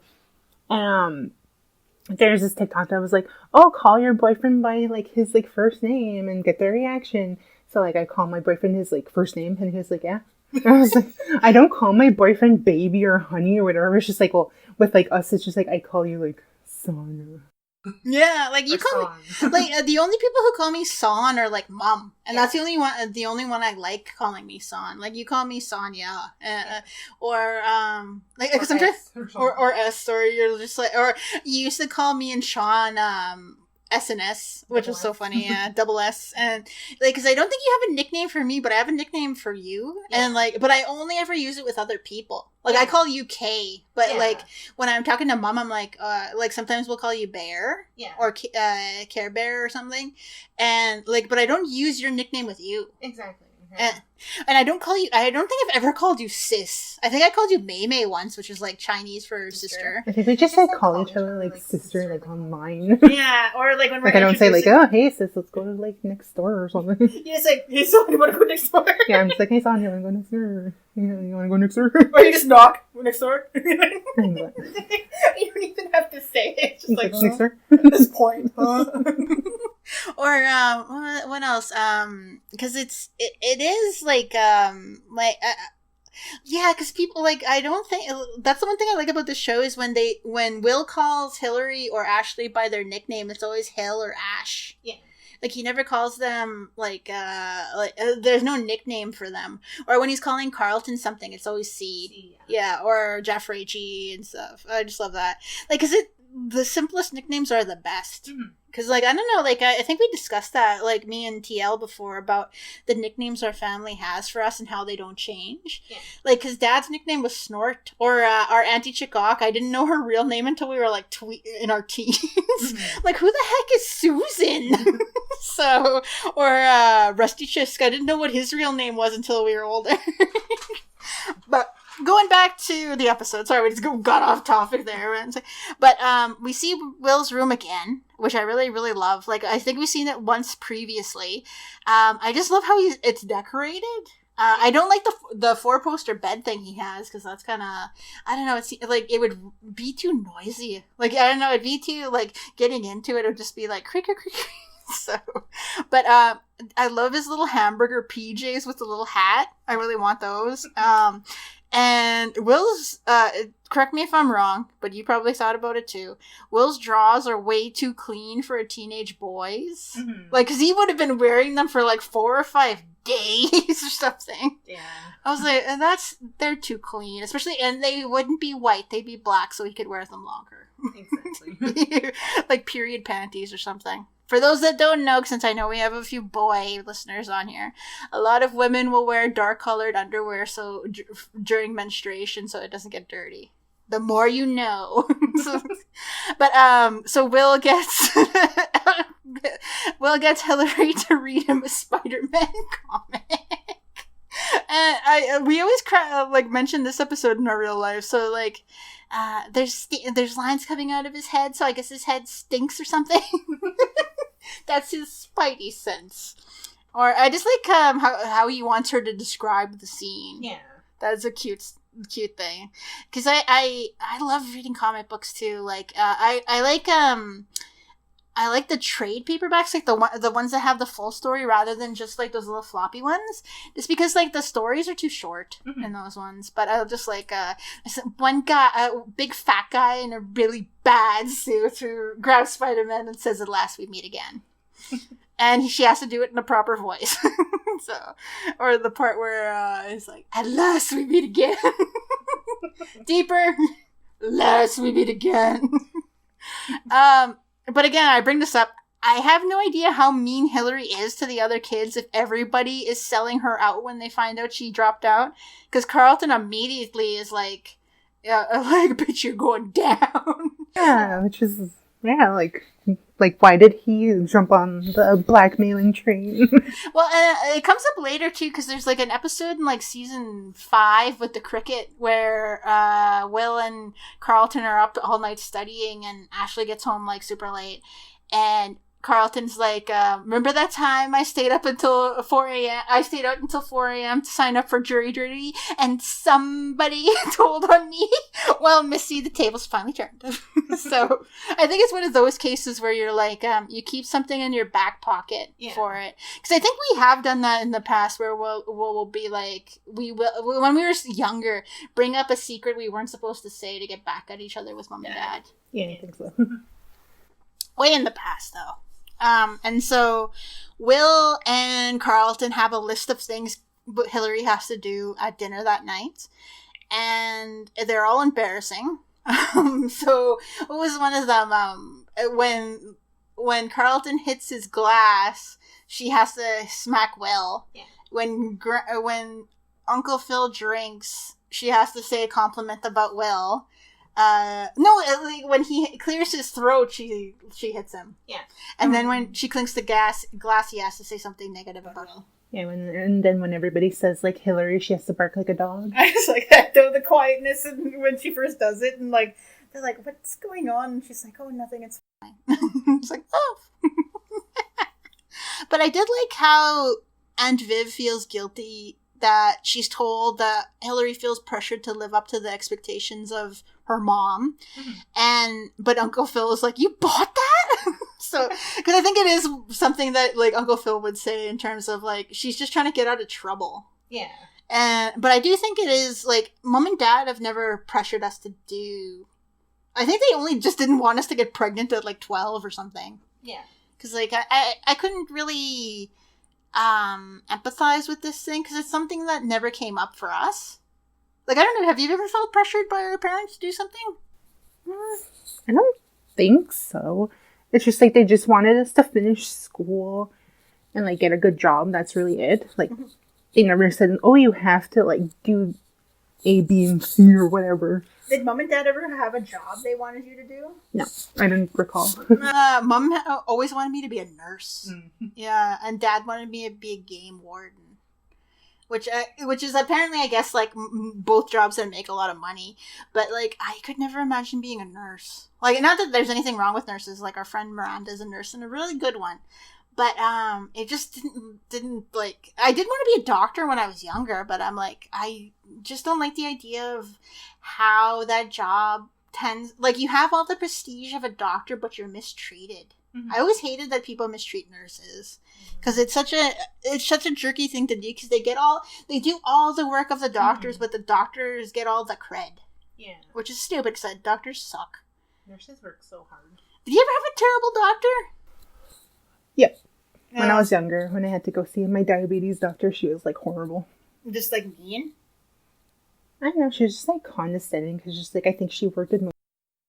There's this TikTok that was like, oh, call your boyfriend by like his like first name and get their reaction. So like I call my boyfriend his like first name, and he was like, yeah. And I was like, I don't call my boyfriend baby or honey or whatever. It's just like, well, with like us, it's just like I call you like Sana. Yeah, like you call me like the only people who call me Son are like Mom, and that's the only one I like calling me Son. Like you call me Sonia, or like because I'm just or S, or you're just like, or you used to call me and Sean SNS, which was so funny. Double S. And like, because I don't think you have a nickname for me, but I have a nickname for you. Yeah. And like, but I only ever use it with other people. Like I call you K, but like when I'm talking to Mom, I'm like sometimes we'll call you Bear, or Care Bear or something. And like, but I don't use your nickname with you. Exactly. And I don't think I've ever called you sis. I think I called you Mei Mei once, which is like Chinese for sister. I think we just like call each other like sister, like online. Yeah, or like when we're like I don't say like, oh hey sis, let's go to like next door or something. You just like, hey Son, you want to go next door? Yeah, I'm just like, hey Son, you want to go next door? You want to go next door? Or you just knock next door. You don't even have to say it. It's just like next door. At this point. Or what else? Because it is like Yeah, because people, like, I don't think... That's the one thing I like about this show is when Will calls Hilary or Ashley by their nickname, it's always Hill or Ash. Yeah. Like, he never calls them, there's no nickname for them. Or when he's calling Carlton something, it's always C. Yeah, or Jeffrey G and stuff. I just love that. Like, because the simplest nicknames are the best. Because, like, I don't know, like, I think we discussed that, like, me and TL before, about the nicknames our family has for us and how they don't change. Yeah. Like, because Dad's nickname was Snort, or our Auntie Chickawk, I didn't know her real name until we were, like, in our teens. Like, who the heck is Susan? So, or Rusty Chisk, I didn't know what his real name was until we were older. But... Going back to the episode, sorry, we just got off topic there. But we see Will's room again, which I really, really love. Like, I think we've seen it once previously. I just love how it's decorated. I don't like the 4-poster bed thing he has, because that's kind of, I don't know, it's like, it would be too noisy. Like, I don't know, it'd be too, like, getting into it would just be like, creak, creak, creak. So, but I love his little hamburger PJs with the little hat. I really want those. And Will's, correct me if I'm wrong, but you probably thought about it too. Will's drawers are way too clean for a teenage boy's. Like, because he would have been wearing them for like 4 or 5 days or something. Yeah. I was like, and they're too clean. Especially, and they wouldn't be white, they'd be black so he could wear them longer. Exactly. Like period panties or something. For those that don't know, since I know we have a few boy listeners on here, a lot of women will wear dark-colored underwear so during menstruation so it doesn't get dirty. The more you know. So Will gets Hilary to read him a SpiderMan comic. And we always mention this episode in our real life. So like, there's lines coming out of his head, so I guess his head stinks or something. That's his Spidey sense. Or I just like how he wants her to describe the scene. Yeah, that's a cute thing. Because I love reading comic books too. Like I like the trade paperbacks, like the ones that have the full story rather than just like those little floppy ones. Just because like the stories are too short in those ones. But I'll just like one guy, a big fat guy in a really bad suit, who grabs Spider-Man and says, "At last we meet again." And she has to do it in a proper voice. So, or the part where it's like, "At last we meet again." Deeper. "At last we meet again." But again, I bring this up. I have no idea how mean Hilary is to the other kids if everybody is selling her out when they find out she dropped out. Because Carlton immediately is like, bitch, you're going down. Yeah, which is, yeah, like why did he jump on the blackmailing train? Well, it comes up later, too, because there's, like, an episode in, like, season 5 with the cricket where Will and Carlton are up all night studying, and Ashley gets home, like, super late, and Carlton's like, remember that time I stayed up until 4 a.m.? I stayed out until 4 a.m. to sign up for jury duty, and somebody told on me. Well, Missy, the tables finally turned. So I think it's one of those cases where you're like, you keep something in your back pocket for it. Because I think we have done that in the past where we'll be like, we will, when we were younger, bring up a secret we weren't supposed to say to get back at each other with mom and dad. Yeah, I think so. Way in the past, though. And so Will and Carlton have a list of things Hilary has to do at dinner that night, and they're all embarrassing. So what was one of them? When Carlton hits his glass, she has to smack Will. Yeah. When Uncle Phil drinks, she has to say a compliment about Will. When he clears his throat, she hits him. Yeah. And then when she clinks the glass, he has to say something negative about him. Yeah, and then when everybody says, like, Hilary, she has to bark like a dog. I just like that, though, the quietness and when she first does it, and, like, they're like, what's going on? And she's like, oh, nothing, it's fine. It's like, oh. But I did like how Aunt Viv feels guilty that she's told that Hilary feels pressured to live up to the expectations of her mom. But Uncle Phil is like, you bought that? So, because I think it is something that, like, Uncle Phil would say in terms of, like, she's just trying to get out of trouble. Yeah. But I do think it is, like, mom and dad have never pressured us to do... I think they only just didn't want us to get pregnant at, like, 12 or something. Yeah. Because, like, I couldn't really empathize with this thing, because it's something that never came up for us. Like, I don't know, have you ever felt pressured by your parents to do something? I don't think so. It's just, like, they just wanted us to finish school and, like, get a good job. That's really it. Like, they never said, oh, you have to, like, do A, B, and C or whatever. Did mom and dad ever have a job they wanted you to do? No, I didn't recall. Mom always wanted me to be a nurse. Mm-hmm. Yeah, and dad wanted me to be a game warden. Which is apparently, I guess, like, both jobs that make a lot of money. But, like, I could never imagine being a nurse. Like, not that there's anything wrong with nurses. Like, our friend Miranda's a nurse, and a really good one. But it just didn't, like... I did want to be a doctor when I was younger, but I'm like, I just don't like the idea of how that job tends... Like, you have all the prestige of a doctor, but you're mistreated. Mm-hmm. I always hated that people mistreat nurses. Because it's such a jerky thing to do, because they do all the work of the doctors, but the doctors get all the cred. Yeah. Which is stupid, because doctors suck. Nurses work so hard. Did you ever have a terrible doctor? Yep. When I was younger, when I had to go see my diabetes doctor, she was, like, horrible. Just, like, mean? I don't know, she was just, like, condescending, because just, like, I think she worked with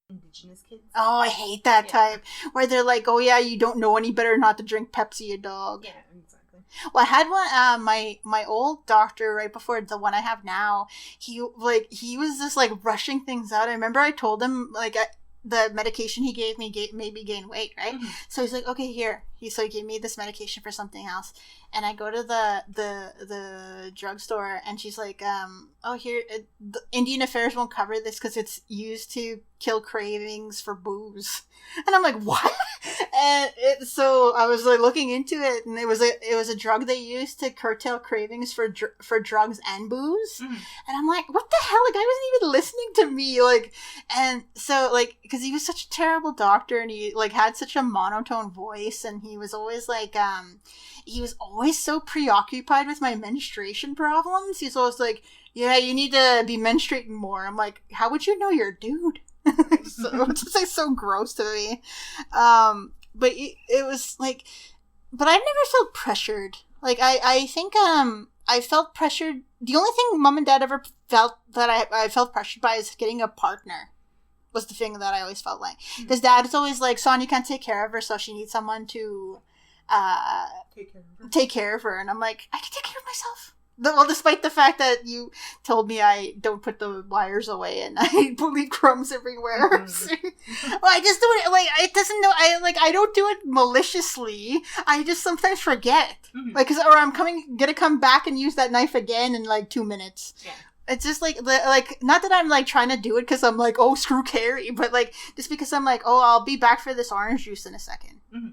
Indigenous kids. Oh, I hate that type. Where they're like, oh yeah, you don't know any better not to drink Pepsi, you dog. Yeah, exactly. Well, I had one, my old doctor right before the one I have now, he was just, like, rushing things out. I remember I told him, like, the medication he gave me made me gain weight, right? Mm-hmm. So he's like, okay, here. So he gave me this medication for something else. And I go to the drugstore, and she's like, oh, here, the Indian Affairs won't cover this because it's used to kill cravings for booze. And I'm like, what? And so I was, like, looking into it, and it was a drug they used to curtail cravings for drugs and booze. Mm-hmm. And I'm like, what the hell? Like, I wasn't even listening to me. Like, and so, like, because he was such a terrible doctor, and he, like, had such a monotone voice, and he was always, like, he was always so preoccupied with my menstruation problems. He's always like, yeah, you need to be menstruating more. I'm like, how would you know you're a dude? So it's just, like, so gross to me. But it was like, but I've never felt pressured. Like, I think I felt pressured. The only thing mom and dad ever felt that I felt pressured by is getting a partner. Was the thing that I always felt like. Because dad is always like, Sonia can't take care of her, so she needs someone to take care of her. And I'm like, I can take care of myself. Well, despite the fact that you told me I don't put the wires away and I leave crumbs everywhere. Mm-hmm. Well, I just don't, like, it doesn't know, I don't do it maliciously. I just sometimes forget. Mm-hmm. Like, or I'm gonna come back and use that knife again in, like, 2 minutes. Yeah. It's just, like, not that I'm, like, trying to do it because I'm like, oh, screw Carrie, but, like, just because I'm like, oh, I'll be back for this orange juice in a second. Mm-hmm.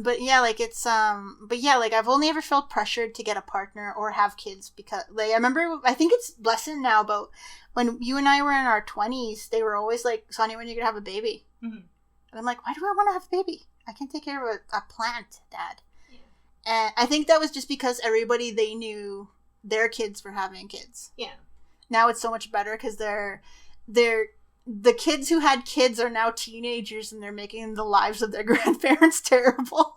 But yeah, like, it's, but yeah, like, I've only ever felt pressured to get a partner or have kids because, like, I remember, I think it's lessened now, but when you and I were in our 20s, they were always like, Sonia, when are you gonna have a baby? Mm-hmm. And I'm like, why do I want to have a baby? I can't take care of a plant, Dad. Yeah. And I think that was just because everybody they knew, their kids were having kids. Yeah. Now it's so much better because the kids who had kids are now teenagers and they're making the lives of their grandparents terrible.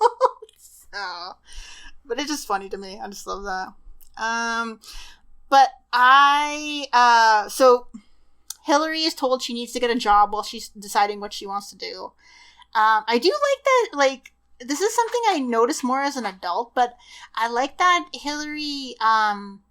So, but it's just funny to me. I just love that. But so Hilary is told she needs to get a job while she's deciding what she wants to do. I do like that, like, this is something I notice more as an adult, but I like that Hilary,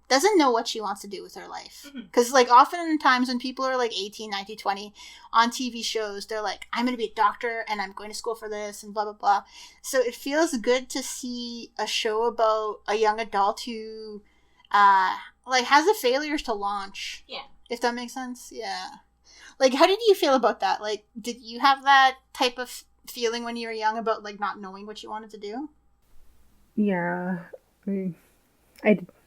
doesn't know what she wants to do with her life. Because, like, oftentimes when people are, like, 18, 19, 20, on TV shows, they're like, I'm going to be a doctor, and I'm going to school for this, and blah, blah, blah. So it feels good to see a show about a young adult who, like, has the failures to launch. Yeah. If that makes sense? Yeah. Like, how did you feel about that? Like, did you have that type of feeling when you were young about, like, not knowing what you wanted to do? Yeah.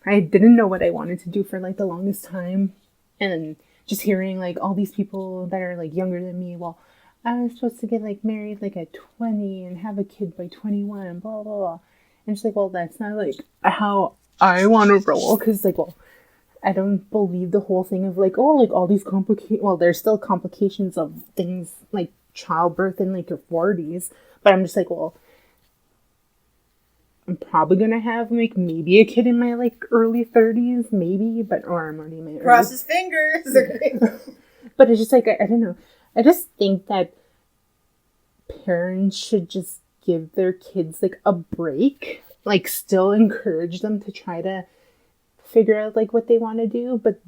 I didn't know what I wanted to do for, like, the longest time. And then just hearing, like, all these people that are, like, younger than me, well, I was supposed to get, like, married, like, at 20 and have a kid by 21, blah, blah, blah. And just like, well, that's not, like, how I want to roll. Because, like, well, I don't believe the whole thing of like, oh, like all these well, there's still complications of things like childbirth in like your 40s, but I'm just like, well, I'm probably gonna have like maybe a kid in my like early 30s, maybe, or I'm already in my Cross his fingers. But it's just like, I don't know. I just think that parents should just give their kids like a break, like still encourage them to try to figure out like what they want to do, but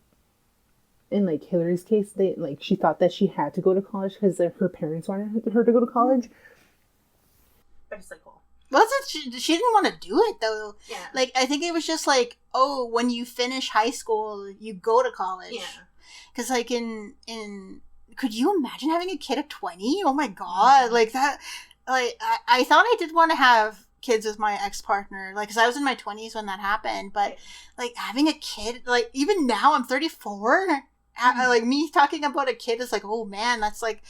in like Hilary's case, they like she thought that she had to go to college because her parents wanted her to go to college. But it's like, well, She didn't want to do it though. Yeah. Like I think it was just like, oh, when you finish high school, you go to college. Yeah. Because like in could you imagine having a kid at 20? Oh my god, like that. Like I thought I did want to have kids with my ex-partner, like, because I was in my 20s when that happened, but like having a kid, like even now I'm 34, like me talking about a kid is like, oh man, that's like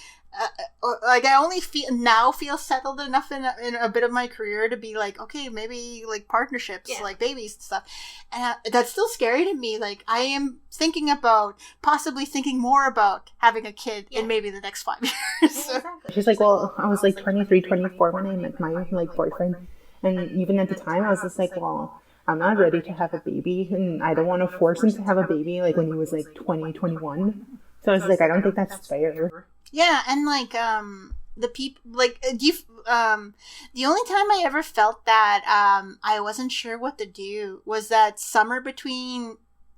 like I only feel settled enough in a bit of my career to be like, okay, maybe like partnerships, like babies and stuff, and that's still scary to me. Like I am possibly thinking more about having a kid in maybe the next 5 years. She's like, well, I was like 23, 24 when I met my like boyfriend, and even at the time I was just like, well, I'm not ready to have a baby, and I don't want to force him to have a baby like when he was like 20, 21. So I was like, I don't think that's fair. Yeah, and like the people like the only time I ever felt that I wasn't sure what to do was that summer between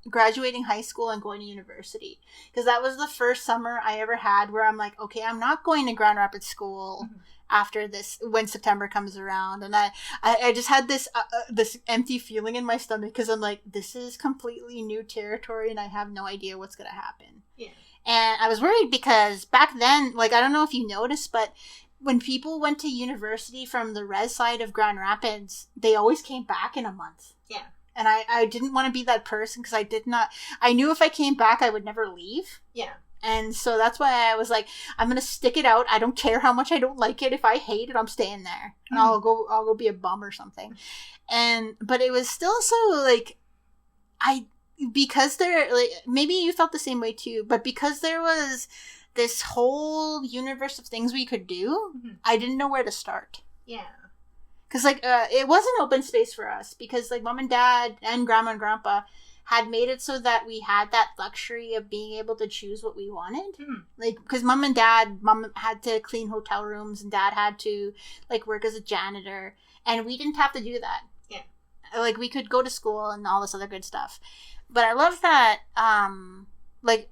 graduating high school and going to university, because that was the first summer I ever had where I'm like, okay, I'm not going to Grand Rapids school after this when September comes around, and I just had this this empty feeling in my stomach because I'm like, this is completely new territory and I have no idea what's gonna happen. And I was worried because back then, like, I don't know if you noticed, but when people went to university from the res side of Grand Rapids, they always came back in a month. Yeah. And I didn't want to be that person because I knew if I came back, I would never leave. Yeah. And so that's why I was like, I'm going to stick it out. I don't care how much I don't like it. If I hate it, I'm staying there. And I'll go be a bum or something. But it was still so like, because there, like, maybe you felt the same way too, but because there was this whole universe of things we could do, I didn't know where to start. Yeah. Because, like, it was an open space for us because, like, mom and dad and grandma and grandpa had made it so that we had that luxury of being able to choose what we wanted. Like, because mom had to clean hotel rooms and dad had to, like, work as a janitor, and we didn't have to do that. Yeah. Like, we could go to school and all this other good stuff. But I love that, like,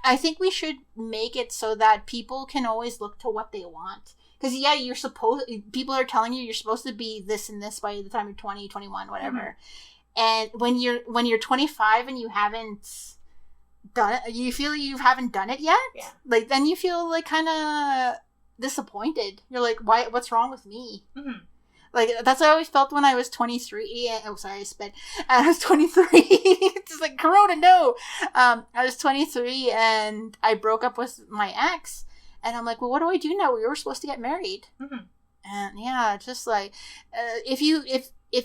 I think we should make it so that people can always look to what they want. Because, yeah, people are telling you you're supposed to be this and this by the time you're 20, 21, whatever. And when you're 25 and you haven't done it, you feel you haven't done it yet, like, then you feel, like, kind of disappointed. You're like, what's wrong with me? Like, that's what I always felt when I was 23. Oh, sorry, I spit. I was 23. It's just like, Corona, no. I was 23 and I broke up with my ex. And I'm like, well, what do I do now? We were supposed to get married. And yeah, just like, if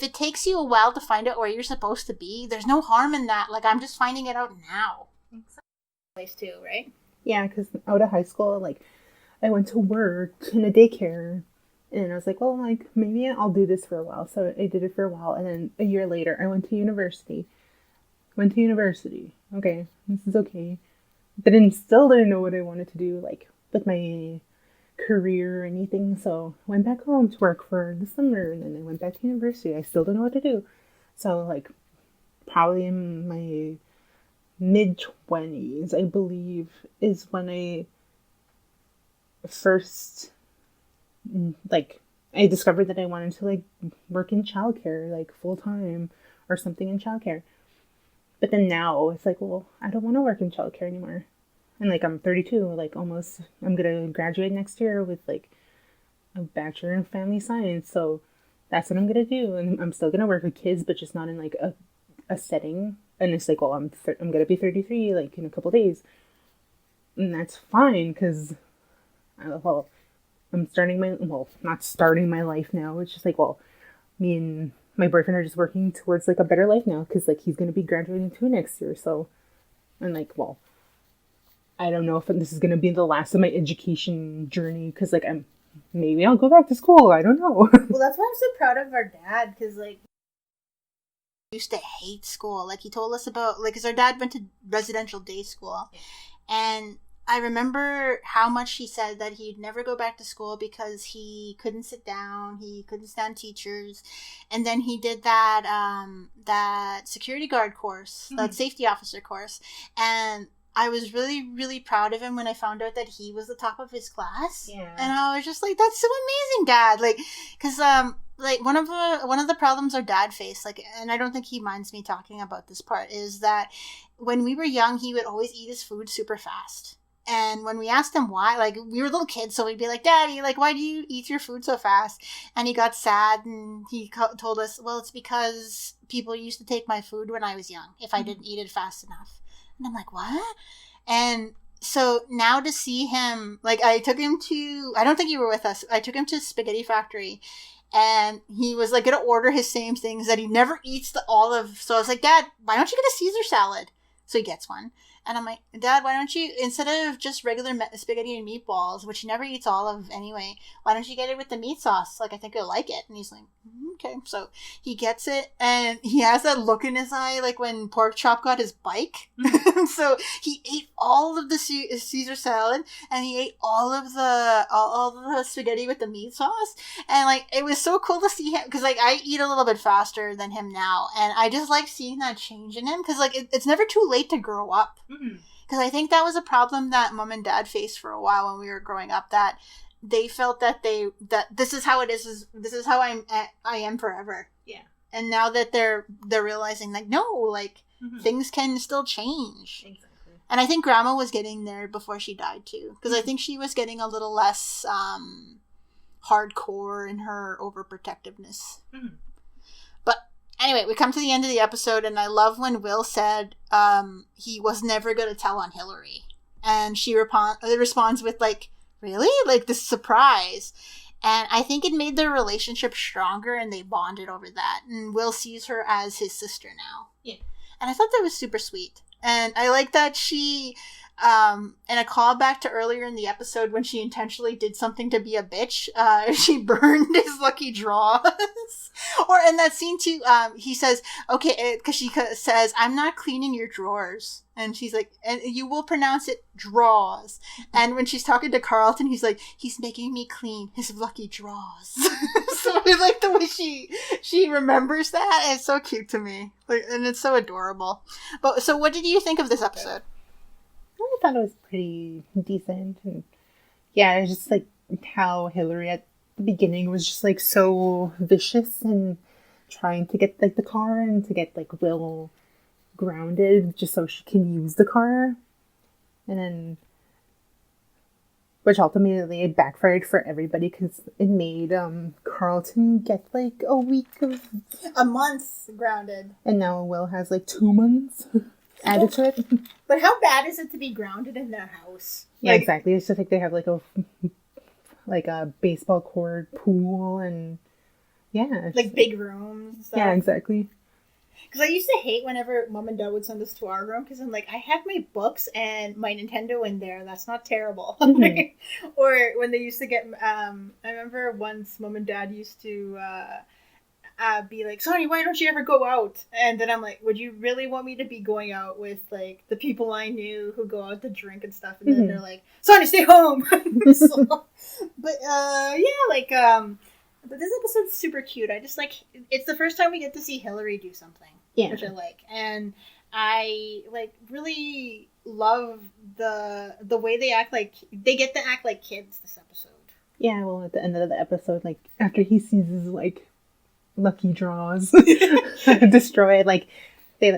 it takes you a while to find out where you're supposed to be, there's no harm in that. Like, I'm just finding it out now. Place too, right? Yeah, because out of high school, like, I went to work in a daycare. And I was like, well, like, maybe I'll do this for a while. So I did it for a while. And then a year later, I went to university. Okay, this is okay. But still didn't know what I wanted to do, like, with my career or anything. So I went back home to work for the summer. And then I went back to university. I still don't know what to do. So, like, probably in my mid-20s, I believe, is when I first... like, I discovered that I wanted to, like, work in childcare, like, full-time or something in childcare. But then now it's like, well, I don't want to work in childcare anymore. And, like, I'm 32, like, almost, I'm going to graduate next year with, like, a bachelor in family science. So that's what I'm going to do. And I'm still going to work with kids, but just not in, like, a setting. And it's like, well, I'm going to be 33, like, in a couple days. And that's fine, because, well... I'm not starting my life now. It's just like, well, me and my boyfriend are just working towards like a better life now because like he's gonna be graduating too next year. So, and like, well, I don't know if this is gonna be the last of my education journey because like maybe I'll go back to school. I don't know. Well, that's why I'm so proud of our dad because like he used to hate school. Like he told us about like because our dad went to residential day school, and I remember how much he said that he'd never go back to school because he couldn't sit down, he couldn't stand teachers, and then he did that security guard course, that safety officer course, and I was really, really proud of him when I found out that he was the top of his class. Yeah. And I was just like, that's so amazing, Dad. Like, because like one of the problems our dad faced, like, and I don't think he minds me talking about this part, is that when we were young, he would always eat his food super fast. And when we asked him why, like, we were little kids, so we'd be like, Daddy, like, why do you eat your food so fast? And he got sad, and he told us, well, it's because people used to take my food when I was young if I didn't eat it fast enough. And I'm like, what? And so now to see him, like, I took him to, I don't think you were with us, I took him to Spaghetti Factory, and he was, like, going to order his same things that he never eats the olive. So I was like, Dad, why don't you get a Caesar salad? So he gets one. And I'm like, Dad, why don't you, instead of just regular spaghetti and meatballs, which he never eats olive anyway, why don't you get it with the meat sauce? Like, I think you'll like it. And he's like, okay. So he gets it, and he has that look in his eye, like when Pork Chop got his bike. So he ate all of the Caesar salad, and he ate all of the spaghetti with the meat sauce. And, like, it was so cool to see him, because, like, I eat a little bit faster than him now, and I just like seeing that change in him, because, like, it's never too late to grow up. Because I think that was a problem that Mom and Dad faced for a while when we were growing up, that they felt that this is how it is, this is how I am forever. Yeah. And now that they're realizing, like, no, like, things can still change. Exactly. And I think Grandma was getting there before she died too, because I think she was getting a little less hardcore in her overprotectiveness. But anyway, we come to the end of the episode, and I love when Will said he was never going to tell on Hilary. And she responds with, like, really? Like, this surprise. And I think it made their relationship stronger, and they bonded over that. And Will sees her as his sister now. Yeah. And I thought that was super sweet. And I like that she, in a callback to earlier in the episode when she intentionally did something to be a bitch, she burned his lucky draws. Or in that scene too, he says, okay, because she says, I'm not cleaning your drawers. And she's like, and you will pronounce it draws. And when she's talking to Carlton, he's like, he's making me clean his lucky draws. So I like the way she remembers that. And it's so cute to me. Like, and it's so adorable. But so what did you think of this episode? I thought it was pretty decent. And yeah, it was just like how Hilary at the beginning was just like so vicious and trying to get like the car and to get like Will grounded just so she can use the car. And then, which ultimately it backfired for everybody because it made Carlton get like a month grounded. And now Will has like 2 months added to it. But how bad is it to be grounded in their house? Yeah, like, exactly. It's just like they have like a baseball court, pool, and yeah. Like big rooms and stuff. Yeah, exactly. Because I used to hate whenever Mom and Dad would send us to our room, because I'm like, I have my books and my Nintendo in there. That's not terrible. Or when they used to get, I remember once Mom and Dad used to be like, Sonny, why don't you ever go out? And then I'm like, would you really want me to be going out with like the people I knew who go out to drink and stuff? And then they're like, Sonny, stay home. But this episode's super cute. I just like, it's the first time we get to see Hilary do something, which I like. And I like really love the way they act like, they get to act like kids this episode. Yeah, well, at the end of the episode, like after he sees his like lucky draws destroyed, like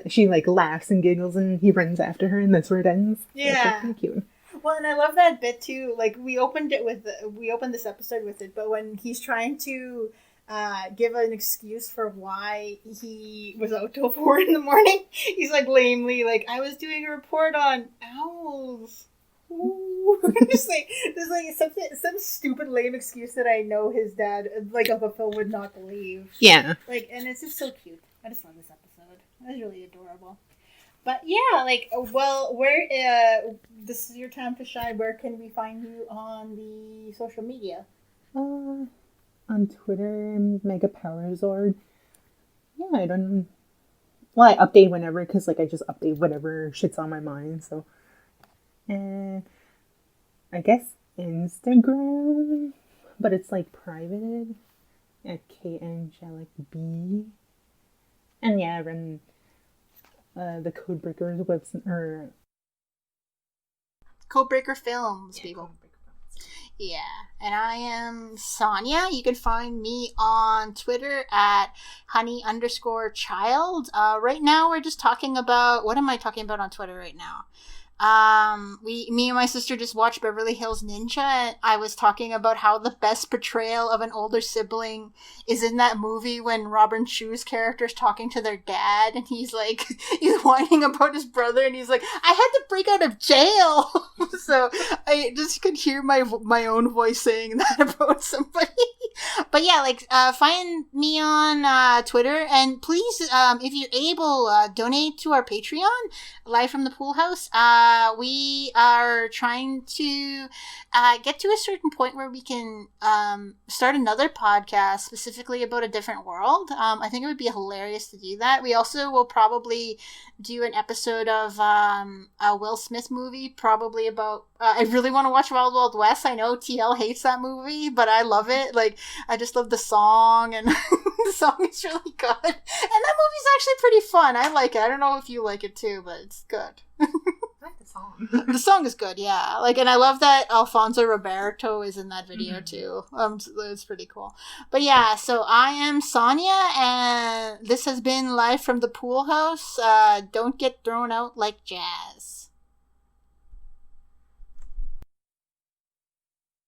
she like laughs and giggles and he runs after her and that's where it ends. Yeah. That's cute. Well, and I love that bit too. Like we opened this episode with it, but when he's trying to give an excuse for why he was out till 4 a.m, he's like lamely like, I was doing a report on owls. Just like there's like some stupid lame excuse that I know his dad like of a film would not believe. Yeah. Like, and it's just so cute. I just love this episode. It was really adorable. But yeah, like, well, where this is your time to shine. Where can we find you on the social media? On Twitter, Mega Power Zord. Yeah, I don't. Well, I update whenever because like I just update whatever shit's on my mind. So, and I guess Instagram, but it's like privated at KAngelicB. And yeah, I run the Codebreakers website or Codebreaker Films, people. Yeah, and I am Sonia. You can find me on Twitter at honey_child. Right now, we're just talking about, what am I talking about on Twitter right now? Me and my sister just watched Beverly Hills Ninja, and I was talking about how the best portrayal of an older sibling is in that movie when Robin Chu's character is talking to their dad, and he's like, he's whining about his brother, and he's like, I had to break out of jail. So I just could hear my own voice saying that about somebody. But yeah, like, find me on Twitter, and please, if you're able, donate to our Patreon, Live from the Poolhouse. We are trying to get to a certain point where we can start another podcast specifically about a different world. I think it would be hilarious to do that. We also will probably do an episode of a Will Smith movie, probably about I really want to watch Wild Wild West. I know TL hates that movie, but I love it. Like, I just love the song, and the song is really good. And that movie's actually pretty fun. I like it. I don't know if you like it too, but it's good. I like the song. The song is good, yeah. Like, and I love that Alfonso Roberto is in that video too. It's pretty cool. But yeah, so I am Sonia, and this has been Live from the Poolhouse. Don't get thrown out like jazz.